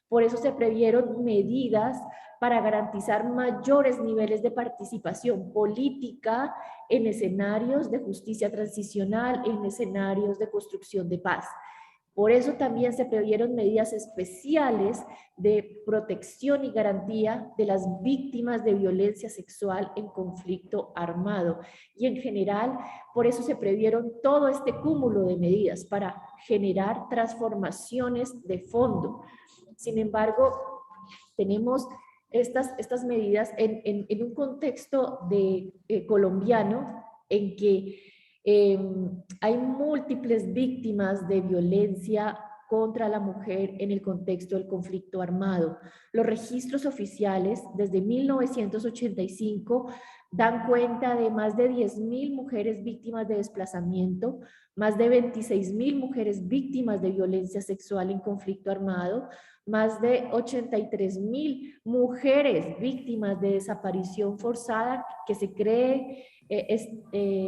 Por eso se previeron medidas para garantizar mayores niveles de participación política en escenarios de justicia transicional, en escenarios de construcción de paz. Por eso también se previeron medidas especiales de protección y garantía de las víctimas de violencia sexual en conflicto armado. Y en general, por eso se previeron todo este cúmulo de medidas para generar transformaciones de fondo. Sin embargo, tenemos estas medidas en un contexto colombiano en que hay múltiples víctimas de violencia contra la mujer en el contexto del conflicto armado. Los registros oficiales desde 1985 dan cuenta de más de 10.000 mujeres víctimas de desplazamiento, más de 26.000 mujeres víctimas de violencia sexual en conflicto armado, más de 83.000 mujeres víctimas de desaparición forzada, que se cree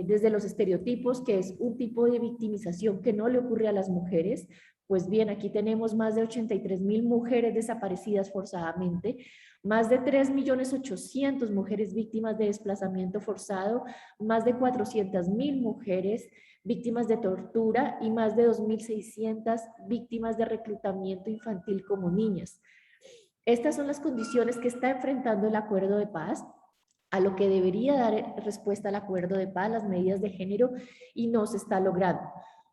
desde los estereotipos que es un tipo de victimización que no le ocurre a las mujeres. Pues bien, aquí tenemos más de 83.000 mujeres desaparecidas forzadamente, más de 3.800.000 mujeres víctimas de desplazamiento forzado, más de 400.000 mujeres víctimas de tortura y más de 2.600 víctimas de reclutamiento infantil como niñas. Estas son las condiciones que está enfrentando el acuerdo de paz, a lo que debería dar respuesta al acuerdo de paz, las medidas de género, y no se está logrando.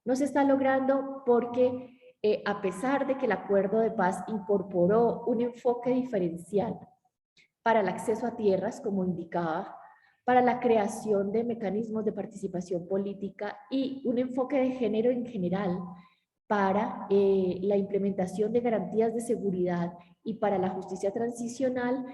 No se está logrando porque a pesar de que el acuerdo de paz incorporó un enfoque diferencial para el acceso a tierras, como indicaba, para la creación de mecanismos de participación política y un enfoque de género en general para la implementación de garantías de seguridad y para la justicia transicional,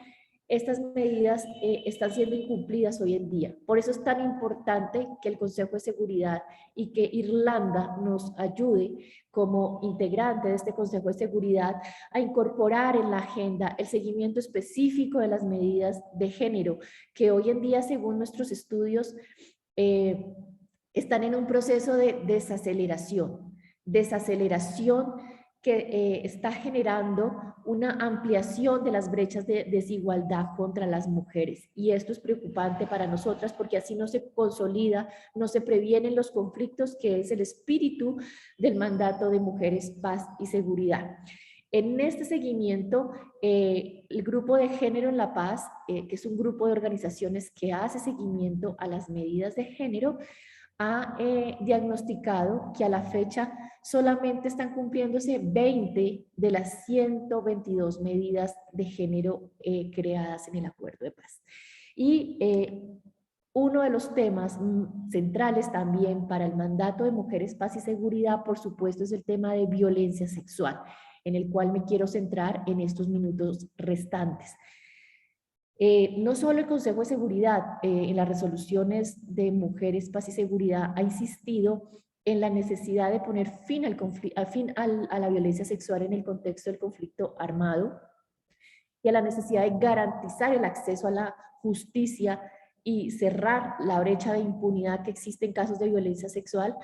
estas medidas están siendo incumplidas hoy en día. Por eso es tan importante que el Consejo de Seguridad y que Irlanda nos ayude como integrante de este Consejo de Seguridad a incorporar en la agenda el seguimiento específico de las medidas de género, que hoy en día, según nuestros estudios, están en un proceso de desaceleración que está generando una ampliación de las brechas de desigualdad contra las mujeres. Y esto es preocupante para nosotras porque así no se consolida, no se previenen los conflictos, que es el espíritu del mandato de Mujeres, Paz y Seguridad. En este seguimiento, el Grupo de Género en la Paz, que es un grupo de organizaciones que hace seguimiento a las medidas de género, ha diagnosticado que a la fecha solamente están cumpliéndose 20 de las 122 medidas de género creadas en el acuerdo de paz. Y uno de los temas centrales también para el mandato de Mujeres, Paz y Seguridad, por supuesto, es el tema de violencia sexual, en el cual me quiero centrar en estos minutos restantes. No solo el Consejo de Seguridad, en las resoluciones de Mujeres, Paz y Seguridad, ha insistido en la necesidad de poner fin a la violencia sexual en el contexto del conflicto armado y a la necesidad de garantizar el acceso a la justicia y cerrar la brecha de impunidad que existe en casos de violencia sexual,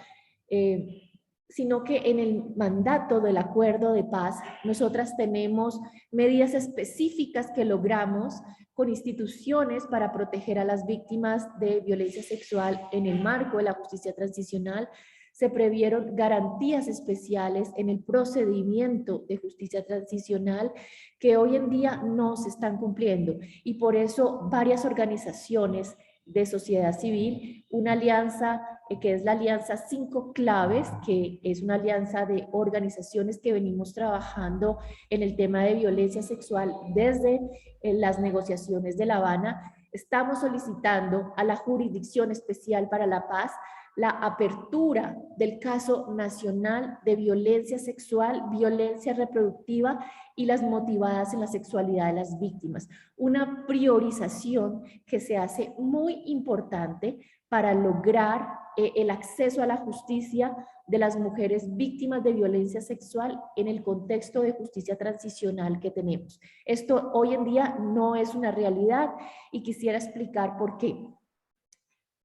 sino que en el mandato del acuerdo de paz nosotras tenemos medidas específicas que logramos con instituciones para proteger a las víctimas de violencia sexual en el marco de la justicia transicional. Se previeron garantías especiales en el procedimiento de justicia transicional que hoy en día no se están cumpliendo, y por eso varias organizaciones de sociedad civil, una alianza que es la Alianza 5 Claves, que es una alianza de organizaciones que venimos trabajando en el tema de violencia sexual desde las negociaciones de La Habana. Estamos solicitando a la Jurisdicción Especial para la Paz la apertura del caso nacional de violencia sexual, violencia reproductiva y las motivadas en la sexualidad de las víctimas. Una priorización que se hace muy importante para lograr el acceso a la justicia de las mujeres víctimas de violencia sexual en el contexto de justicia transicional que tenemos. Esto hoy en día no es una realidad y quisiera explicar por qué.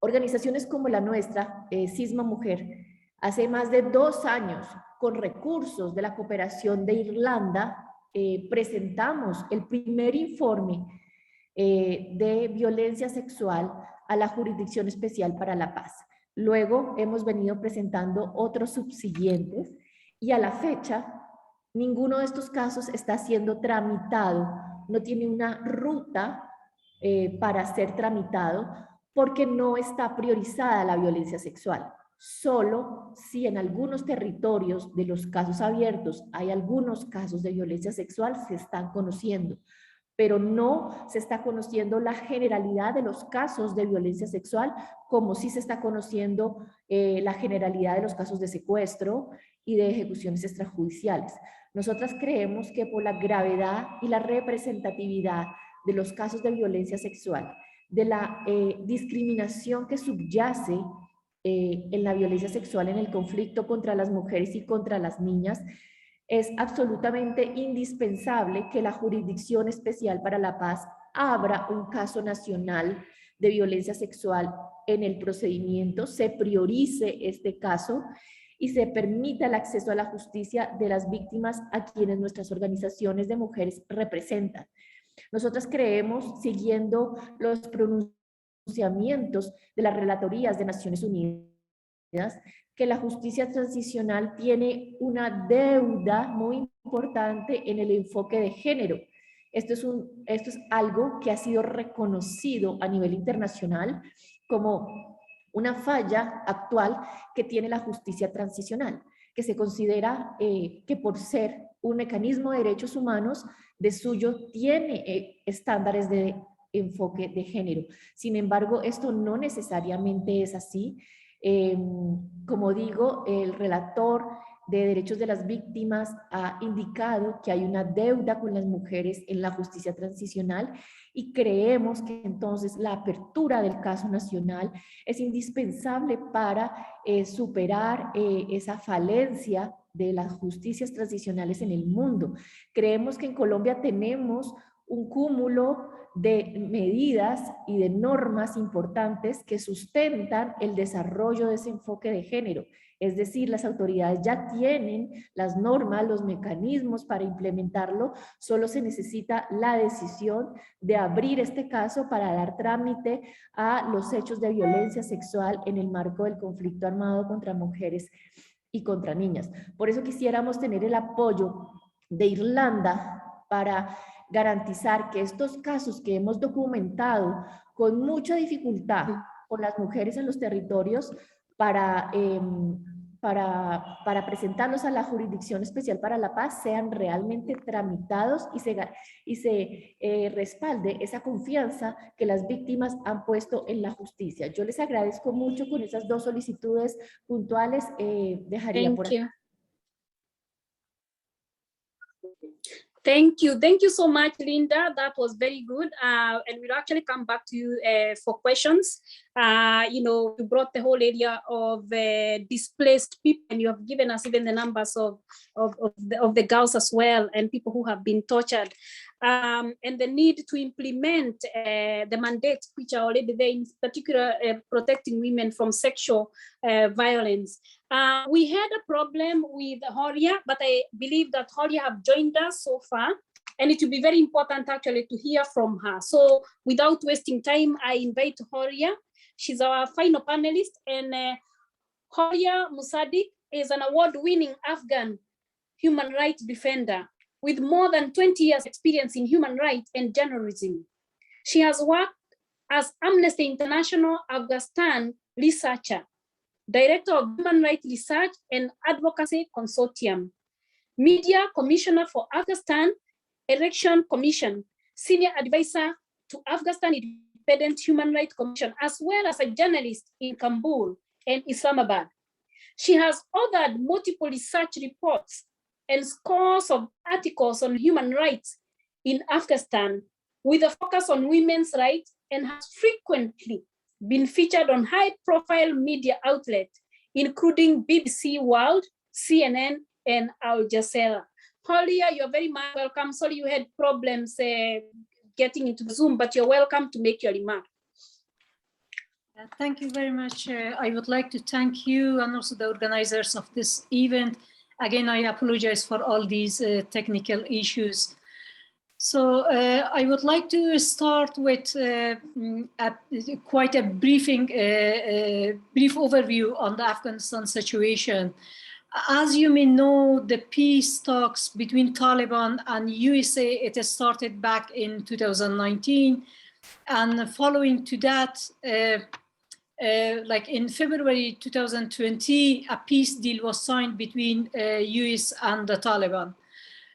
Organizaciones como la nuestra, Cisma Mujer, hace más de 2 años, con recursos de la cooperación de Irlanda, presentamos el primer informe de violencia sexual a la Jurisdicción Especial para la Paz. Luego hemos venido presentando otros subsiguientes y a la fecha ninguno de estos casos está siendo tramitado, no tiene una ruta para ser tramitado, porque no está priorizada la violencia sexual. Solo si en algunos territorios de los casos abiertos hay algunos casos de violencia sexual, se están conociendo, pero no se está conociendo la generalidad de los casos de violencia sexual, como sí se está conociendo la generalidad de los casos de secuestro y de ejecuciones extrajudiciales. Nosotras creemos que por la gravedad y la representatividad de los casos de violencia sexual, de la discriminación que subyace en la violencia sexual en el conflicto contra las mujeres y contra las niñas, es absolutamente indispensable que la Jurisdicción Especial para la Paz abra un caso nacional de violencia sexual en el procedimiento, se priorice este caso y se permita el acceso a la justicia de las víctimas a quienes nuestras organizaciones de mujeres representan. Nosotras creemos, siguiendo los pronunciamientos de las relatorías de Naciones Unidas, que la justicia transicional tiene una deuda muy importante en el enfoque de género. Esto es algo que ha sido reconocido a nivel internacional como una falla actual que tiene la justicia transicional, que se considera que por ser un mecanismo de derechos humanos, de suyo tiene estándares de enfoque de género. Sin embargo, esto no necesariamente es así. Como digo, el relator de Derechos de las Víctimas ha indicado que hay una deuda con las mujeres en la justicia transicional y creemos que entonces la apertura del caso nacional es indispensable para superar esa falencia de las justicias transicionales en el mundo. Creemos que en Colombia tenemos un cúmulo de medidas y de normas importantes que sustentan el desarrollo de ese enfoque de género. Es decir, las autoridades ya tienen las normas, los mecanismos para implementarlo, solo se necesita la decisión de abrir este caso para dar trámite a los hechos de violencia sexual en el marco del conflicto armado contra mujeres y contra niñas. Por eso quisiéramos tener el apoyo de Irlanda para garantizar que estos casos que hemos documentado con mucha dificultad con las mujeres en los territorios para presentarlos a la Jurisdicción Especial para la Paz sean realmente tramitados y se respalde esa confianza que las víctimas han puesto en la justicia. Yo les agradezco mucho con esas dos solicitudes puntuales. Dejaría por aquí. Thank you so much, Linda. That was very good. And we'll actually come back to you for questions. You brought the whole area of displaced people, and you have given us even the numbers of the girls as well, and people who have been tortured. And the need to implement the mandates which are already there, in particular protecting women from sexual violence. We had a problem with Horia, but I believe that Horia have joined us so far, and it will be very important actually to hear from her. So without wasting time, I invite Horia. She's our final panelist, and Horia Mosadiq is an award-winning Afghan human rights defender with more than 20 years experience in human rights and journalism. She has worked as Amnesty International Afghanistan researcher, Director of Human Rights Research and Advocacy Consortium, Media Commissioner for Afghanistan Election Commission, Senior Advisor to Afghanistan Independent Human Rights Commission, as well as a journalist in Kabul and Islamabad. She has authored multiple research reports and scores of articles on human rights in Afghanistan with a focus on women's rights, and has frequently been featured on high-profile media outlets, including BBC World, CNN, and Al Jazeera. Horia, you're very much welcome. Sorry you had problems getting into the Zoom, but you're welcome to make your remark. Thank you very much. I would like to thank you and also the organizers of this event. Again, I apologize for all these technical issues. So I would like to start with quite a brief overview on the Afghanistan situation. As you may know, the peace talks between Taliban and USA, it started back in 2019. And following to that, like in February 2020, a peace deal was signed between US and the Taliban.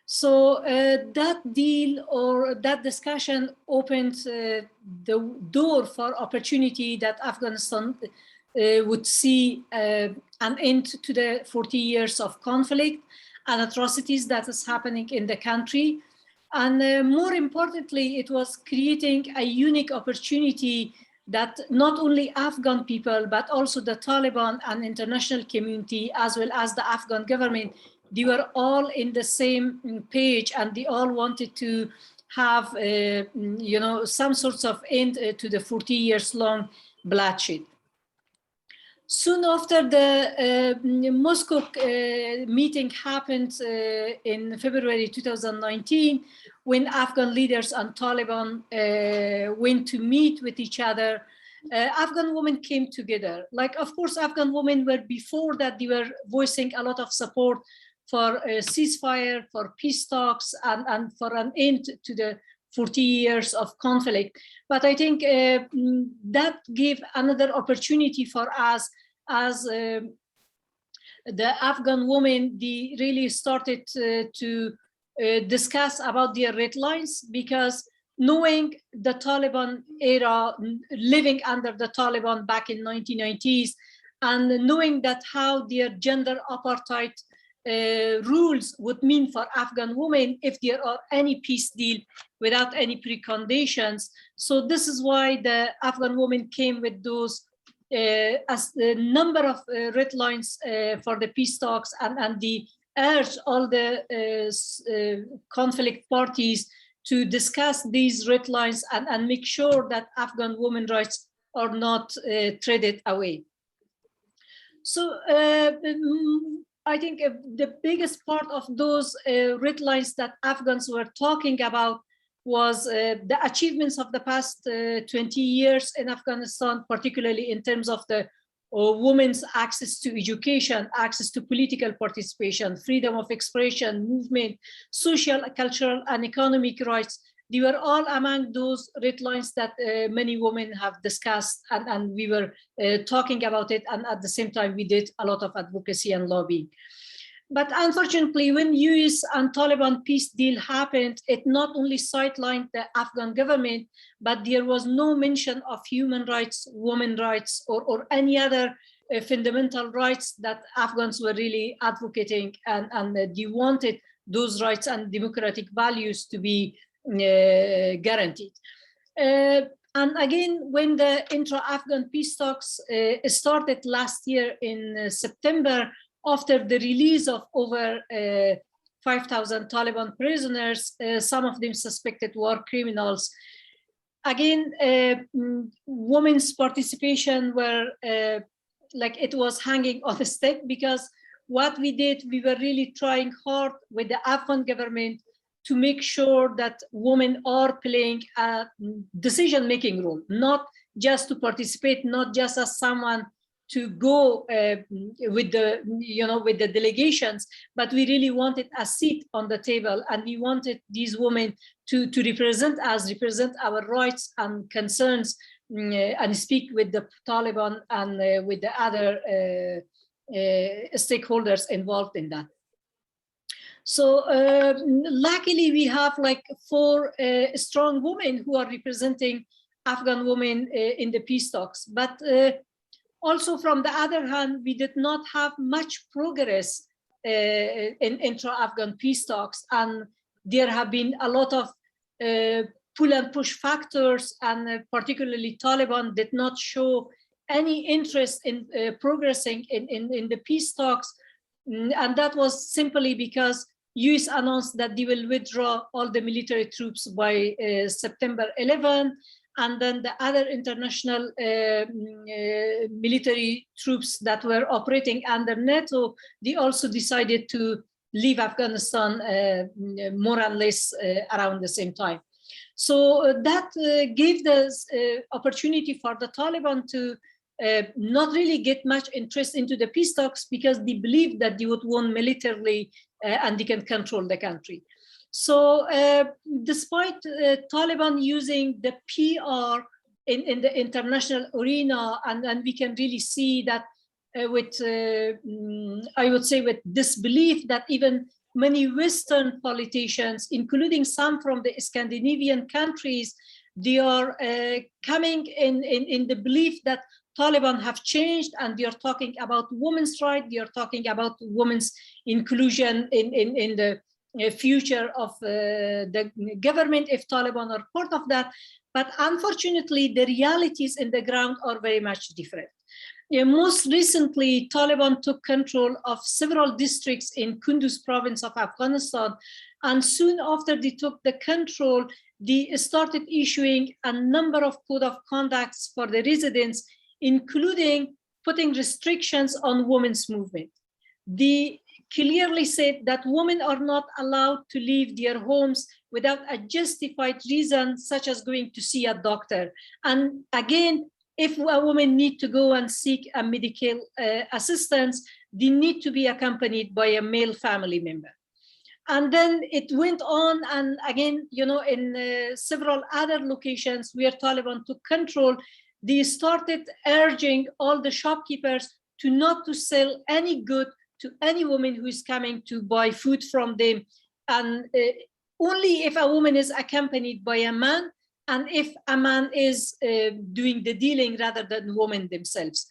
So that deal or that discussion opened the door for opportunity that Afghanistan would see an end to the 40 years of conflict and atrocities that is happening in the country. And more importantly, it was creating a unique opportunity that not only Afghan people, but also the Taliban and international community, as well as the Afghan government, they were all in the same page, and they all wanted to have, some sorts of end to the 40 years long bloodshed. Soon after the Moscow meeting happened in February 2019, when Afghan leaders and Taliban went to meet with each other, Afghan women came together. Like, of course, Afghan women were before that, they were voicing a lot of support for a ceasefire, for peace talks, and for an end to the 40 years of conflict. But I think that gave another opportunity for us as the Afghan women, they really started to discuss about their red lines, because knowing the Taliban era, living under the Taliban back in 1990s, and knowing that how their gender apartheid rules would mean for Afghan women if there are any peace deal without any preconditions. So this is why the Afghan women came with those as the number of red lines for the peace talks, and the urge all the conflict parties to discuss these red lines and make sure that Afghan women's rights are not traded away. So I think the biggest part of those red lines that Afghans were talking about was the achievements of the past 20 years in Afghanistan, particularly in terms of the women's access to education, access to political participation, freedom of expression, movement, social, cultural, and economic rights. They were all among those red lines that many women have discussed, and we were talking about it, and at the same time we did a lot of advocacy and lobbying. But unfortunately, when US and Taliban peace deal happened, it not only sidelined the Afghan government, but there was no mention of human rights, women's rights, or any other fundamental rights that Afghans were really advocating, and they wanted those rights and democratic values to be guaranteed. And again, when the intra-Afghan peace talks started last year in September, after the release of over 5,000 Taliban prisoners, some of them suspected war criminals. Again, women's participation were like it was hanging on a stick, because what we did, we were really trying hard with the Afghan government to make sure that women are playing a decision-making role, not just to participate, not just as someone to go with the delegations, but we really wanted a seat on the table, and we wanted these women to represent us, represent our rights and concerns, and speak with the Taliban and with the other stakeholders involved in that. So luckily we have like 4 strong women who are representing Afghan women in the peace talks, but also, from the other hand, we did not have much progress in intra-Afghan peace talks, and there have been a lot of pull and push factors, and particularly Taliban did not show any interest in progressing in the peace talks, and that was simply because US announced that they will withdraw all the military troops by September 11. And then the other international military troops that were operating under NATO, they also decided to leave Afghanistan more or less around the same time. So that gave the opportunity for the Taliban to not really get much interest into the peace talks, because they believed that they would win militarily and they can control the country. So despite Taliban using the PR in the international arena, and we can really see that with, I would say, with disbelief that even many Western politicians, including some from the Scandinavian countries, they are coming in the belief that Taliban have changed, and they are talking about women's rights, they are talking about women's inclusion in the future of the government if Taliban are part of that. But unfortunately, the realities in the ground are very much different. Most recently, Taliban took control of several districts in Kunduz province of Afghanistan. And soon after they took the control, they started issuing a number of code of conducts for the residents, including putting restrictions on women's movement. They clearly said that women are not allowed to leave their homes without a justified reason, such as going to see a doctor. And again, if a woman needs to go and seek a medical assistance, they need to be accompanied by a male family member. And then it went on, and again, in several other locations where Taliban took control, they started urging all the shopkeepers to not to sell any good to any woman who is coming to buy food from them, and only if a woman is accompanied by a man, and if a man is doing the dealing rather than women themselves.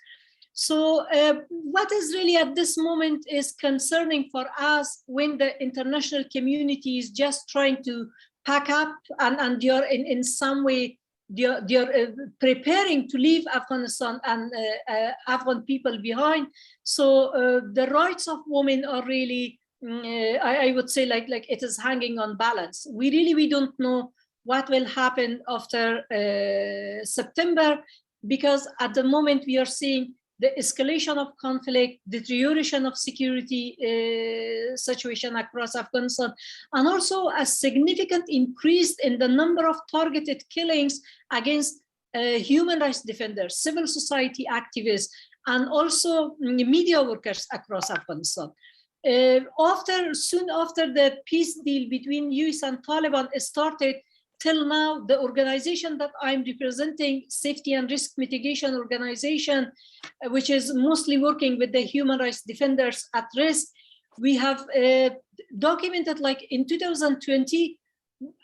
So what is really at this moment is concerning for us when the international community is just trying to pack up and you're in some way, they're preparing to leave Afghanistan and Afghan people behind. So the rights of women are really, I would say like it is hanging on balance. We don't know what will happen after September, because at the moment we are seeing the escalation of conflict, deterioration of security situation across Afghanistan, and also a significant increase in the number of targeted killings against human rights defenders, civil society activists, and also media workers across Afghanistan. Soon after the peace deal between US and Taliban started, till now, the organization that I'm representing, Safety and Risk Mitigation Organization, which is mostly working with the human rights defenders at risk, we have documented like in 2020,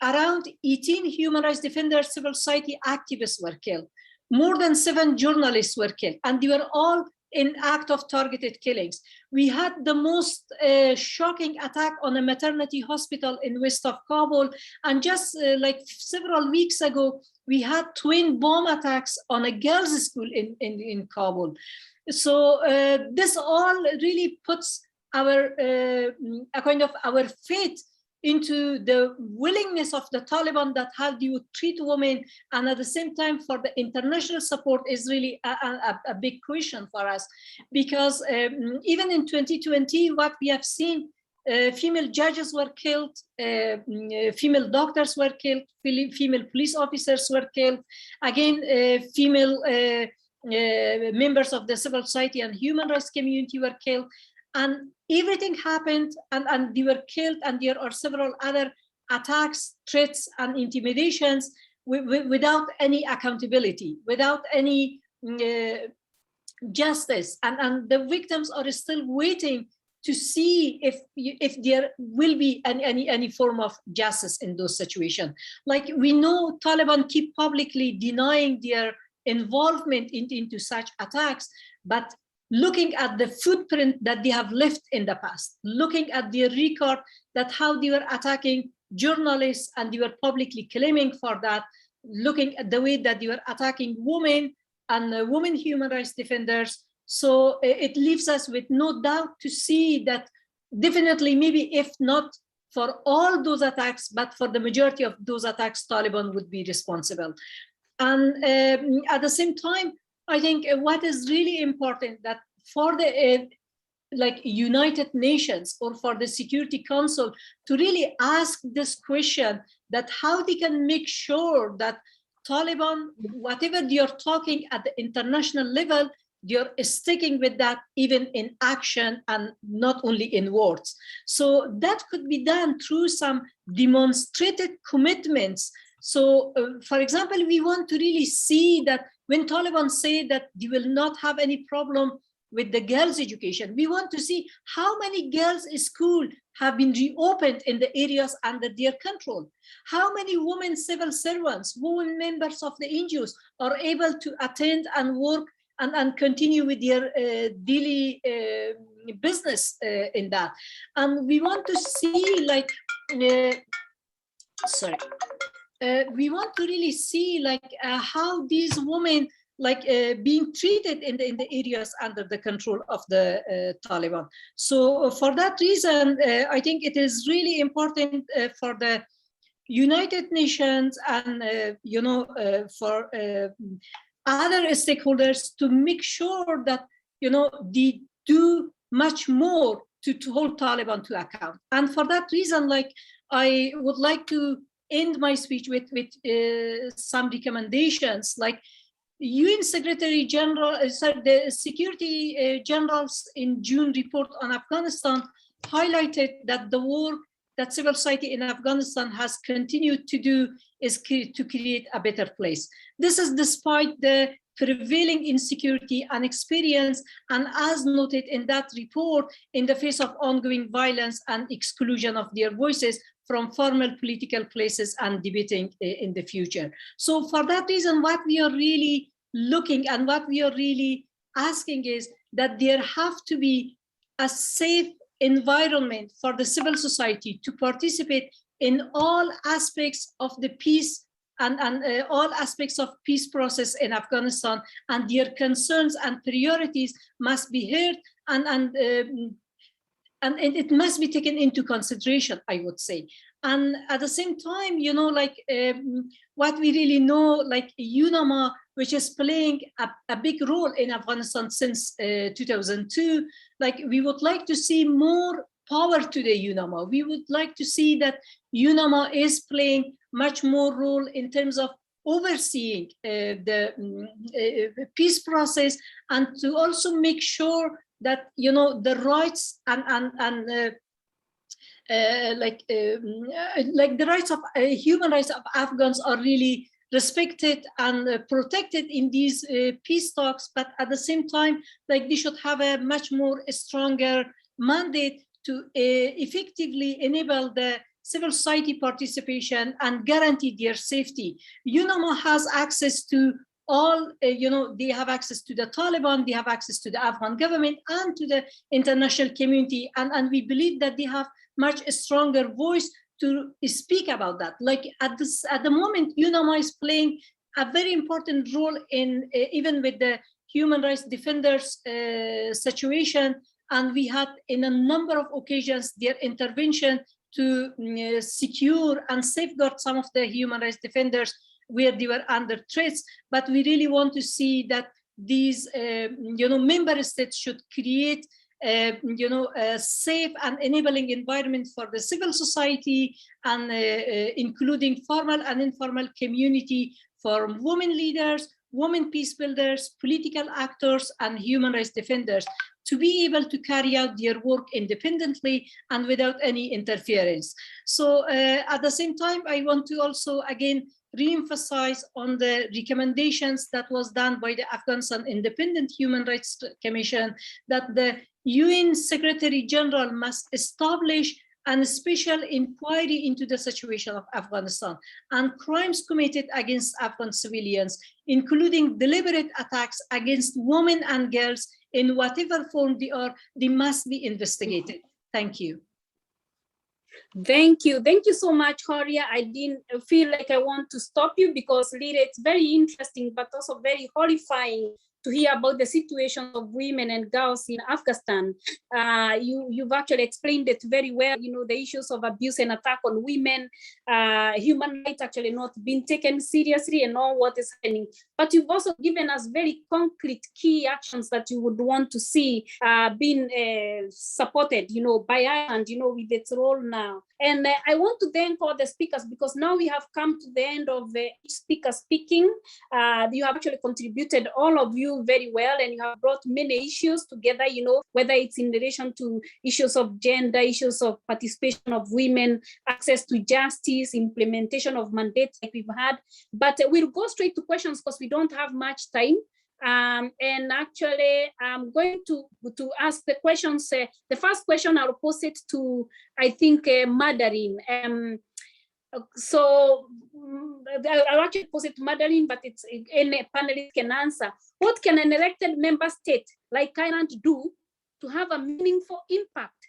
around 18 human rights defenders, civil society activists were killed. More than 7 journalists were killed, and they were all in act of targeted killings. We had the most shocking attack on a maternity hospital in west of Kabul. And just like several weeks ago, we had twin bomb attacks on a girls' school in Kabul. So this all really puts our our faith into the willingness of the Taliban that how do you treat women, and at the same time for the international support is really a big question for us, because even in 2020 what we have seen, female judges were killed, female doctors were killed, female police officers were killed, again female members of the civil society and human rights community were killed. And everything happened and they were killed, and there are several other attacks, threats, and intimidations without any accountability, without any justice. And the victims are still waiting to see if there will be any form of justice in those situations. Like we know Taliban keep publicly denying their involvement into such attacks, but looking at the footprint that they have left in the past, looking at their record, that how they were attacking journalists and they were publicly claiming for that, looking at the way that they were attacking women and women human rights defenders. So it leaves us with no doubt to see that definitely, maybe if not for all those attacks, but for the majority of those attacks, Taliban would be responsible. And at the same time, I think what is really important that for the like United Nations or for the Security Council to really ask this question, that how they can make sure that Taliban, whatever they are talking at the international level, they're sticking with that even in action and not only in words. So that could be done through some demonstrated commitments. So for example, we want to really see that when Taliban say that they will not have any problem with the girls' education, we want to see how many girls' schools have been reopened in the areas under their control. How many women civil servants, women members of the NGOs are able to attend and work and continue with their daily business in that. And we want to see like, we want to really see like how these women like being treated in the areas under the control of the Taliban. So for that reason, I think it is really important for the United Nations and for other stakeholders to make sure that they do much more to hold Taliban to account. And for that reason, like I would like to end my speech with some recommendations. Like UN Secretary General, the Security Generals in June report on Afghanistan highlighted that the work that civil society in Afghanistan has continued to do is to create a better place. This is despite the prevailing insecurity and experience, and as noted in that report, in the face of ongoing violence and exclusion of their voices from formal political places and debating in the future. So for that reason, what we are really looking and what we are really asking is that there have to be a safe environment for the civil society to participate in all aspects of the peace and all aspects of peace process in Afghanistan, and their concerns and priorities must be heard and it must be taken into consideration, I would say. And at the same time, you know, like what we really know, like UNAMA, which is playing a big role in Afghanistan since 2002, like we would like to see more power to the UNAMA. We would like to see that UNAMA is playing much more role in terms of overseeing the peace process, and to also make sure that, you know, the rights and like the rights of human rights of Afghans are really respected and protected in these peace talks. But at the same time, like they should have a much more stronger mandate to effectively enable the civil society participation and guarantee their safety. UNAMA has access to all, you know, they have access to the Taliban, they have access to the Afghan government and to the international community. And we believe that they have much stronger voice to speak about that. Like at the moment, UNAMA is playing a very important role in even with the human rights defenders situation. And we had in a number of occasions their intervention to secure and safeguard some of the human rights defenders where they were under threats. But we really want to see that these you know, member states should create you know, a safe and enabling environment for the civil society, and including formal and informal community, for women leaders, women peace builders, political actors, and human rights defenders to be able to carry out their work independently and without any interference. So at the same time, I want to also again re-emphasize on the recommendations that was done by the Afghanistan Independent Human Rights Commission, that the UN Secretary General must establish a special inquiry into the situation of Afghanistan and crimes committed against Afghan civilians, including deliberate attacks against women and girls in whatever form they are, they must be investigated. Thank you. Thank you. Thank you so much, Horia. I didn't feel like I want to stop you because really it's very interesting, but also very horrifying to hear about the situation of women and girls in Afghanistan. You've actually explained it very well, you know, the issues of abuse and attack on women, human rights actually not being taken seriously and all what is happening. But you've also given us very concrete key actions that you would want to see being supported, you know, by Ireland, you know, with its role now. And I want to thank all the speakers because now we have come to the end of each speaker speaking. You have actually contributed, all of you, very well, and you have brought many issues together, you know, whether it's in relation to issues of gender, issues of participation of women, access to justice, implementation of mandates like we've had. But we'll go straight to questions because we don't have much time. And actually, I'm going to ask the questions. The first question I'll pose it to, I think, Madeleine. So I'll actually pose it to Madeleine, but it's any panelist can answer. What can an elected member state like Ireland do to have a meaningful impact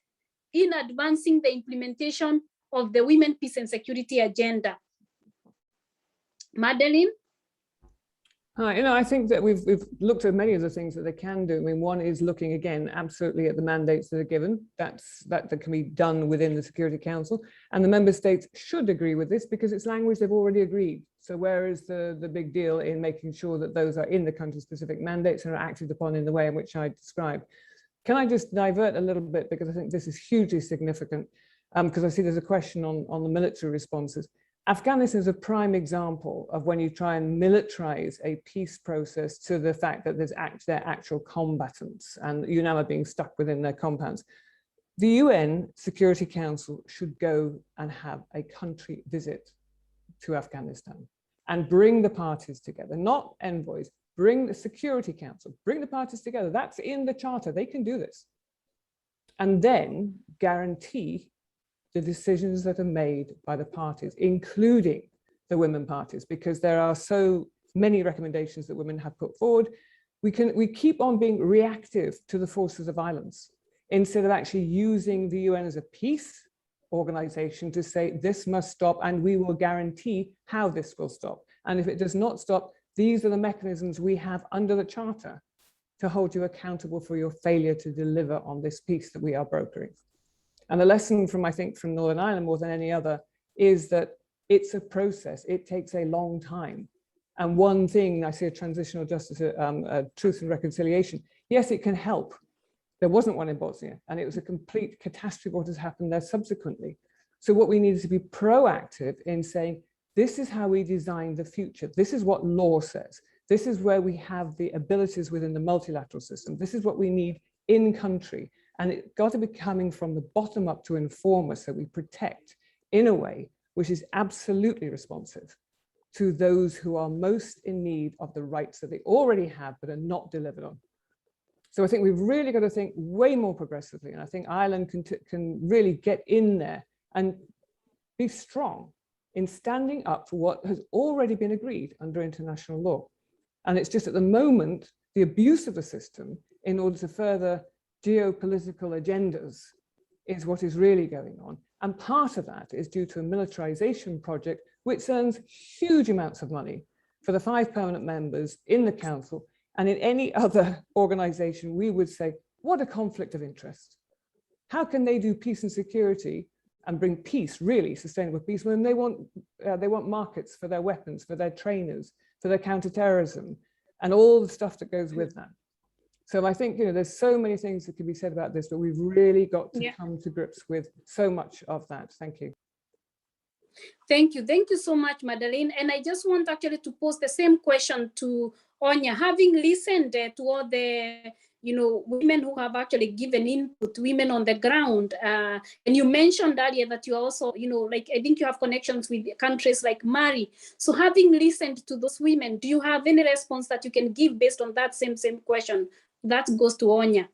in advancing the implementation of the Women, Peace and Security agenda? Madeleine? You know, I think that we've looked at many of the things that they can do. I mean, one is looking again absolutely at the mandates that are given. That can be done within the Security Council, and the member states should agree with this because it's language they've already agreed. So where is the big deal in making sure that those are in the country-specific mandates and are acted upon in the way in which I described? Can I just divert a little bit because I think this is hugely significant, because I see there's a question on the military responses. Afghanistan is a prime example of when you try and militarize a peace process to the fact that they're actual combatants and UNAMA being stuck within their compounds. The UN Security Council should go and have a country visit to Afghanistan and bring the parties together, not envoys, bring the Security Council, bring the parties together. That's in the charter, they can do this. And then guarantee the decisions that are made by the parties, including the women parties, because there are so many recommendations that women have put forward. we keep on being reactive to the forces of violence instead of actually using the UN as a peace organization to say this must stop and we will guarantee how this will stop. And if it does not stop, these are the mechanisms we have under the Charter to hold you accountable for your failure to deliver on this peace that we are brokering. And the lesson from, I think, from Northern Ireland more than any other is that it's a process. It takes a long time. And one thing, I see a transitional justice, truth and reconciliation. Yes, it can help. There wasn't one in Bosnia, and it was a complete catastrophe what has happened there subsequently. So what we need is to be proactive in saying, this is how we design the future. This is what law says. This is where we have the abilities within the multilateral system. This is what we need in country. And it's got to be coming from the bottom up to inform us, so we protect in a way which is absolutely responsive to those who are most in need of the rights that they already have but are not delivered on. So I think we've really got to think way more progressively. And I think Ireland can really get in there and be strong in standing up for what has already been agreed under international law. And it's just at the moment, the abuse of the system in order to further geopolitical agendas is what is really going on. And part of that is due to a militarization project, which earns huge amounts of money for the 5 permanent members in the council. And in any other organization, we would say, what a conflict of interest. How can they do peace and security and bring peace, really sustainable peace, when they want markets for their weapons, for their trainers, for their counterterrorism, and all the stuff that goes with that. So I think, there's so many things that can be said about this, but we've really got to come to grips with so much of that. Thank you. Thank you so much, Madeleine. And I just want actually to pose the same question to Áine, having listened to all the women who have actually given input, women on the ground. And you mentioned earlier that you also, I think you have connections with countries like Mali. So having listened to those women, do you have any response that you can give based on that same question? That goes to Áine.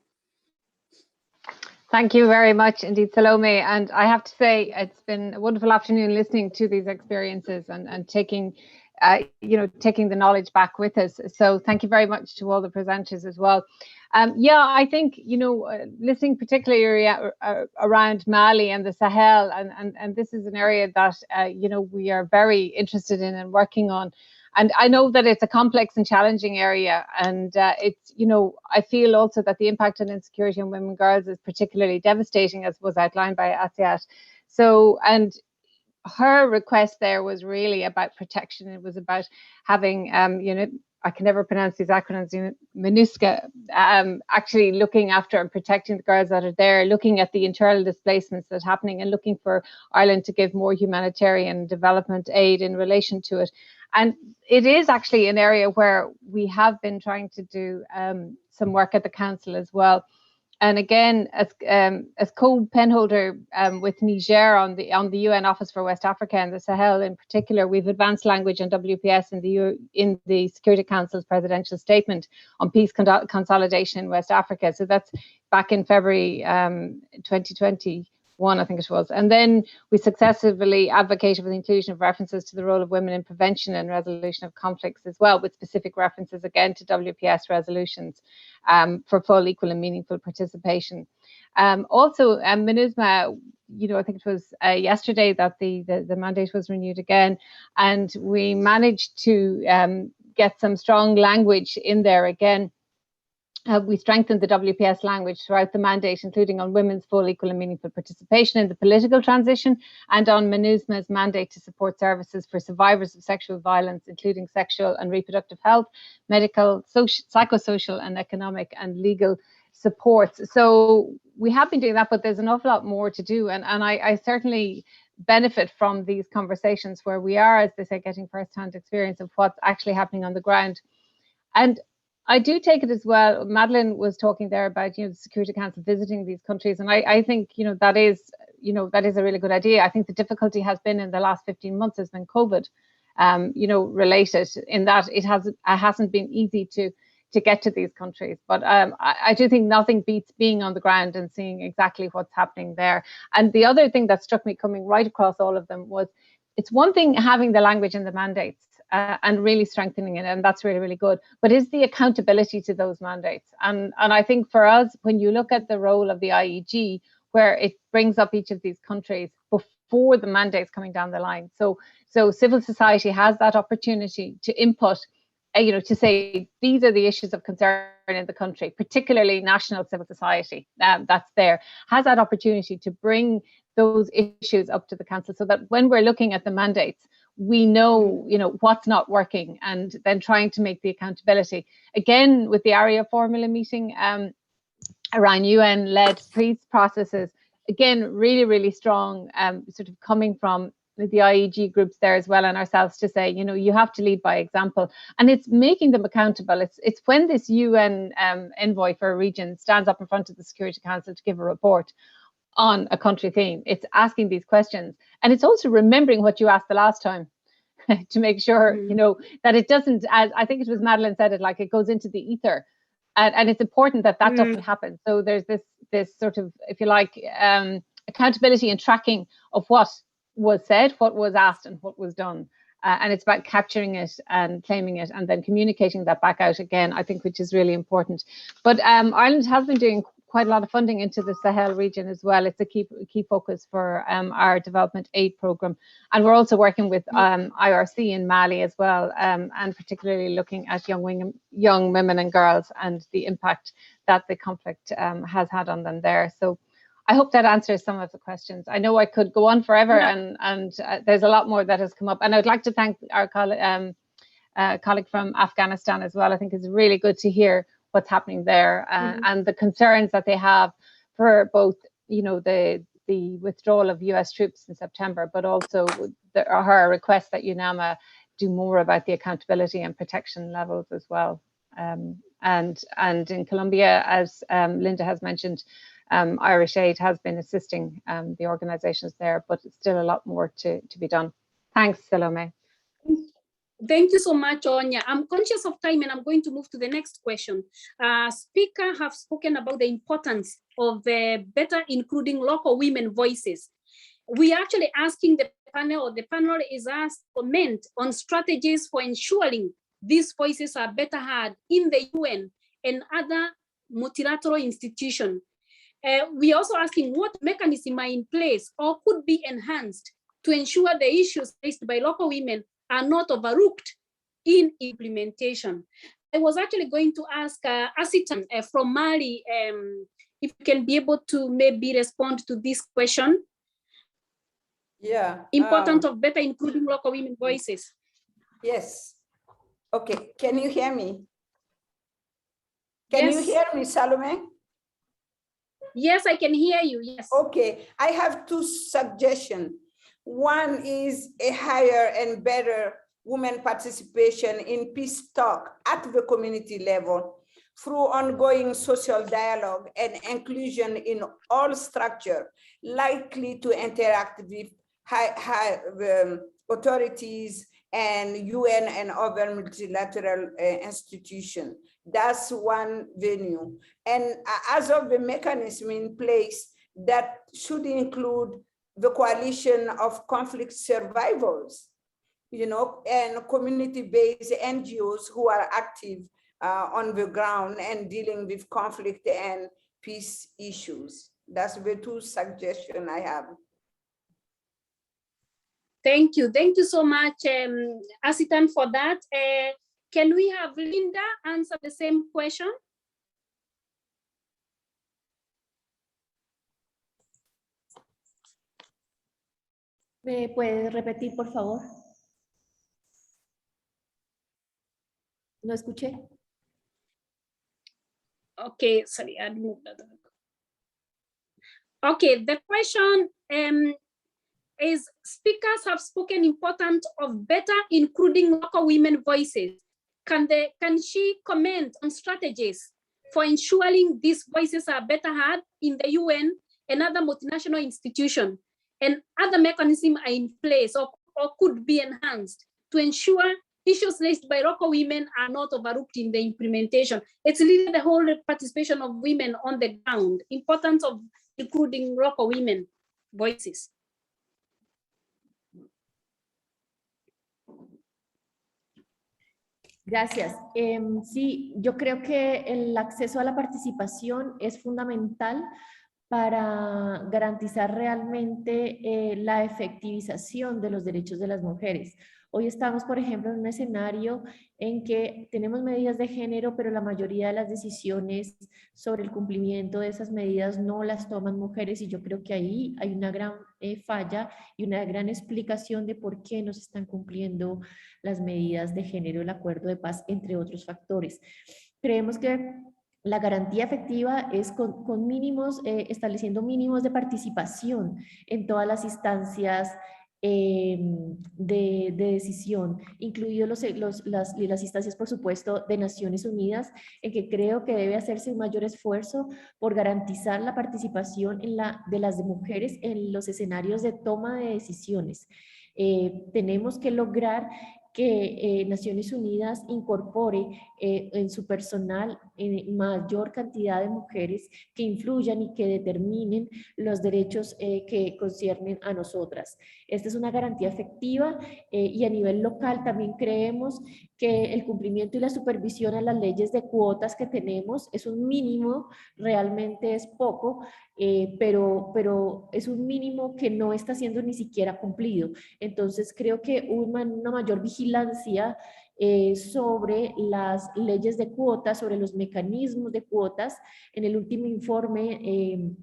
Thank you very much indeed, Salome. And I have to say, it's been a wonderful afternoon listening to these experiences and taking taking the knowledge back with us. So thank you very much to all the presenters as well. I think, listening particularly around Mali and the Sahel, and this is an area that, we are very interested in and working on. And I know that it's a complex and challenging area. And it's, I feel also that the impact on insecurity on women and girls is particularly devastating, as was outlined by Asiat. So, and her request there was really about protection. It was about having, I can never pronounce these acronyms, MINUSCA, actually looking after and protecting the girls that are there, looking at the internal displacements that are happening and looking for Ireland to give more humanitarian development aid in relation to it. And it is actually an area where we have been trying to do some work at the council as well. And again, as co-penholder with Niger on the UN Office for West Africa and the Sahel in particular, we've advanced language on WPS in the Security Council's presidential statement on peace consolidation in West Africa. So that's back in February 2021, I think it was. And then we successfully advocated for the inclusion of references to the role of women in prevention and resolution of conflicts as well, with specific references again to WPS resolutions for full, equal and meaningful participation. Also, MINUSMA, I think it was yesterday that the mandate was renewed again, and we managed to get some strong language in there again. We strengthened the WPS language throughout the mandate, including on women's full, equal and meaningful participation in the political transition, and on MINUSMA's mandate to support services for survivors of sexual violence, including sexual and reproductive health, medical, psychosocial and economic and legal supports. So we have been doing that, but there's an awful lot more to do. And I certainly benefit from these conversations where we are, as they say, getting first-hand experience of what's actually happening on the ground. And I do take it as well. Madeleine was talking there about, the Security Council visiting these countries, and I think that is a really good idea. I think the difficulty has been in the last 15 months has been COVID, related, in that it hasn't been easy to get to these countries. But I do think nothing beats being on the ground and seeing exactly what's happening there. And the other thing that struck me coming right across all of them was, it's one thing having the language in the mandates and really strengthening it, and that's really, really good. But is the accountability to those mandates. And I think for us, when you look at the role of the IEG, where it brings up each of these countries before the mandates coming down the line. So civil society has that opportunity to input, to say these are the issues of concern in the country, particularly national civil society that's there, has that opportunity to bring those issues up to the council, so that when we're looking at the mandates, we know, what's not working, and then trying to make the accountability. Again, with the ARIA formula meeting around UN-led peace processes, again, really, really strong, sort of coming from the IEG groups there as well, and ourselves, to say, you have to lead by example, and it's making them accountable. It's when this UN envoy for a region stands up in front of the Security Council to give a report on a country theme, it's asking these questions, and it's also remembering what you asked the last time to make sure, that it doesn't, as I think it was Madeleine said it, like it goes into the ether, and it's important that doesn't happen. So there's this sort of, if you like, accountability and tracking of what was said, what was asked, and what was done. And it's about capturing it and claiming it, and then communicating that back out again, I think, which is really important. But Ireland has been doing quite a lot of funding into the Sahel region as well. It's a key focus for our development aid programme. And we're also working with IRC in Mali as well, and particularly looking at young women and girls and the impact that the conflict has had on them there. So I hope that answers some of the questions. I know I could go on forever, and there's a lot more that has come up. And I'd like to thank our colleague from Afghanistan as well. I think it's really good to hear what's happening there, and the concerns that they have for both, the withdrawal of US troops in September, but also her request that UNAMA do more about the accountability and protection levels as well. And in Colombia, as Linda has mentioned, Irish Aid has been assisting the organisations there, but it's still a lot more to be done. Thanks, Salome. Thank you so much, Áine. I'm conscious of time, and I'm going to move to the next question. Speaker have spoken about the importance of better including local women voices. We are actually asking the panel is asked to comment on strategies for ensuring these voices are better heard in the UN and other multilateral institutions. We are also asking what mechanisms are in place or could be enhanced to ensure the issues faced by local women are not overlooked in implementation. I was actually going to ask Asitan from Mali if you can be able to maybe respond to this question. Yeah. Importance of better including local women voices. Yes. Okay. Can you hear me? Can you hear me, Salome? Yes, I can hear you. Yes. Okay. I have two suggestions. One is a higher and better women participation in peace talk at the community level through ongoing social dialogue and inclusion in all structure likely to interact with high authorities and UN and other multilateral institutions. That's one venue. And as of the mechanism in place, that should include the coalition of conflict survivors, and community-based NGOs who are active on the ground and dealing with conflict and peace issues. That's the two suggestions I have. Thank you. Thank you so much, Asitan, for that. Can we have Linda answer the same question? ¿Me puedes repetir, por favor? No escuché. Okay, sorry, I moved that. Okay, the question is, speakers have spoken important of better including local women voices. Can she comment on strategies for ensuring these voices are better heard in the UN and other multinational institutions, and other mechanisms are in place or could be enhanced to ensure issues raised by local women are not overlooked in the implementation? It's really the whole participation of women on the ground, importance of including local women voices. Gracias. Sí, yo creo que el acceso a la participación es fundamental para garantizar realmente la efectivización de los derechos de las mujeres. Hoy estamos, por ejemplo, en un escenario en que tenemos medidas de género, pero la mayoría de las decisiones sobre el cumplimiento de esas medidas no las toman mujeres, y yo creo que ahí hay una gran falla y una gran explicación de por qué no se están cumpliendo las medidas de género, el acuerdo de paz, entre otros factores. Creemos que la garantía efectiva es con mínimos, estableciendo mínimos de participación en todas las instancias de decisión, incluidos las instancias, por supuesto, de Naciones Unidas, en que creo que debe hacerse un mayor esfuerzo por garantizar la participación de las mujeres en los escenarios de toma de decisiones. Tenemos que lograr que Naciones Unidas incorpore en su personal mayor cantidad de mujeres que influyan y que determinen los derechos que conciernen a nosotras. Esta es una garantía efectiva y a nivel local también creemos que el cumplimiento y la supervisión a las leyes de cuotas que tenemos es un mínimo, realmente es poco, pero es un mínimo que no está siendo ni siquiera cumplido. Entonces creo que una mayor vigilancia sobre las leyes de cuotas, sobre los mecanismos de cuotas. En el último informe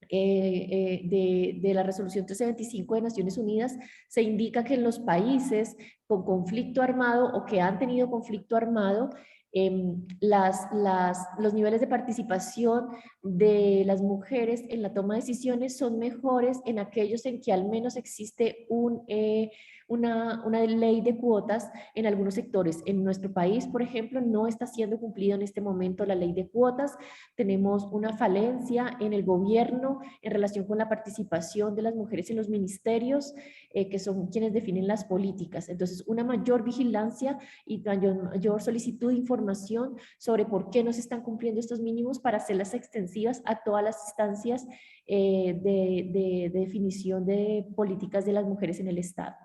de la resolución 1325 de Naciones Unidas se indica que en los países con conflicto armado o que han tenido conflicto armado, los niveles de participación de las mujeres en la toma de decisiones son mejores en aquellos en que al menos existe una ley de cuotas en algunos sectores. En nuestro país, por ejemplo, no está siendo cumplido en este momento la ley de cuotas. Tenemos una falencia en el gobierno en relación con la participación de las mujeres en los ministerios, que son quienes definen las políticas. Entonces, una mayor vigilancia y mayor solicitud de información sobre por qué no se están cumpliendo estos mínimos para hacerlas extensivas a todas las instancias de definición de políticas de las mujeres en el Estado.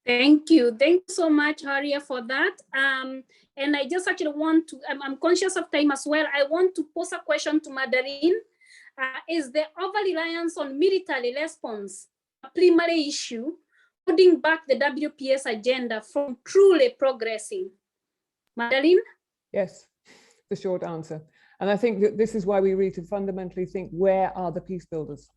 Thank you. Thank you so much, Horia, for that. And I just actually want to, I'm conscious of time as well. I want to pose a question to Madeleine. Is the over-reliance on military response a primary issue holding back the WPS agenda from truly progressing? Madeleine? Yes, the short answer. And I think that this is why we need to fundamentally think, where are the peace builders?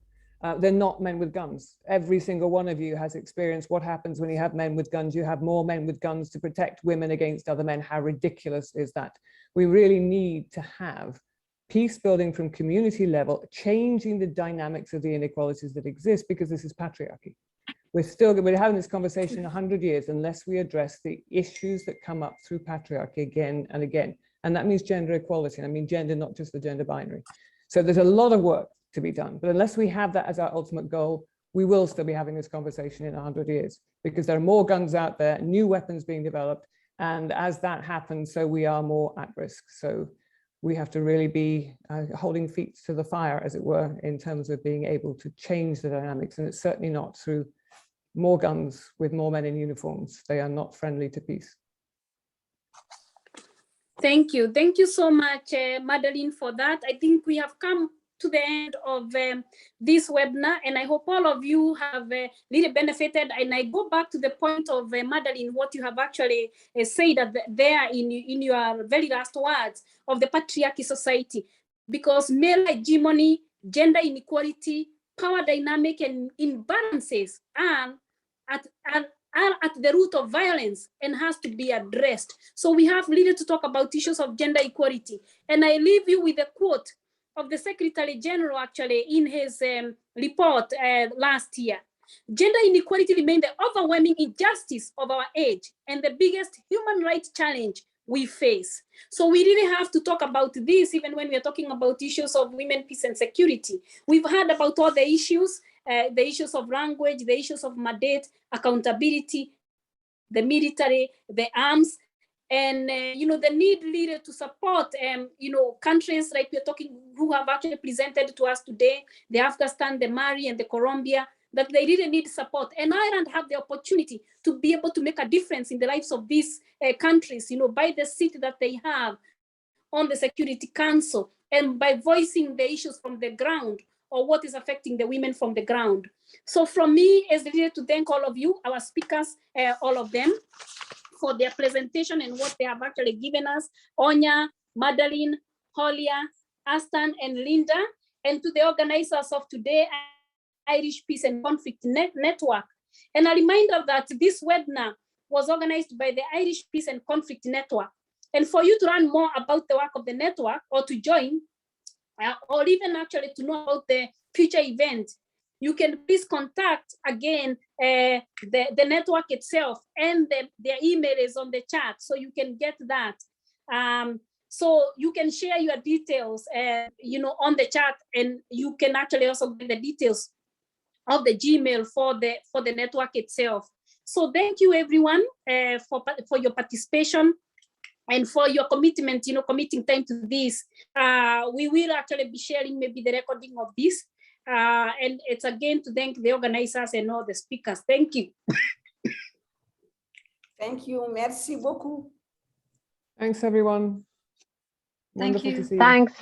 They're not men with guns. Every single one of you has experienced what happens when you have men with guns. You have more men with guns to protect women against other men. How ridiculous is that? We really need to have peace building from community level, changing the dynamics of the inequalities that exist, because this is patriarchy. We're having this conversation 100 years unless we address the issues that come up through patriarchy again and again. And that means gender equality. And I mean gender, not just the gender binary. So there's a lot of work to be done. But unless we have that as our ultimate goal, we will still be having this conversation in 100 years, because there are more guns out there, new weapons being developed. And as that happens, so we are more at risk. So we have to really be holding feet to the fire, as it were, in terms of being able to change the dynamics. And it's certainly not through more guns with more men in uniforms. They are not friendly to peace. Thank you. Thank you so much, Madeleine, for that. I think we have come to the end of this webinar, and I hope all of you have really benefited. And I go back to the point of Madeleine, what you have actually said there in your very last words of the patriarchy society, because male hegemony, gender inequality, power dynamic, and imbalances are at the root of violence and has to be addressed. So we have really to talk about issues of gender equality. And I leave you with a quote of the Secretary General, actually, in his report last year. Gender inequality remains the overwhelming injustice of our age and the biggest human rights challenge we face. So we really have to talk about this, even when we are talking about issues of women, peace, and security. We've heard about all the issues of language, the issues of mandate, accountability, the military, the arms, and the need needed to support countries like we're talking who have actually presented to us today, the Afghanistan, the Mali, and the Colombia, that they really need support. And Ireland have the opportunity to be able to make a difference in the lives of these countries, by the seat that they have on the Security Council and by voicing the issues from the ground or what is affecting the women from the ground. So from me, as the leader, to thank all of you, our speakers, all of them, for their presentation and what they have actually given us, Áine, Madeleine, Horia, Aston, and Linda, and to the organizers of today, Irish Peace and Conflict Network. And a reminder that this webinar was organized by the Irish Peace and Conflict Network. And for you to learn more about the work of the network or to join, or even actually to know about the future event, you can please contact again the network itself, and their email is on the chat, so you can get that. So you can share your details, on the chat, and you can actually also get the details of the Gmail for the network itself. So thank you everyone for your participation and for your commitment, committing time to this. We will actually be sharing maybe the recording of this. And it's again to thank the organizers and all the speakers. Thank you. Thank you. Merci beaucoup. Thanks, everyone. Thank Wonderful you. to see you. Thanks.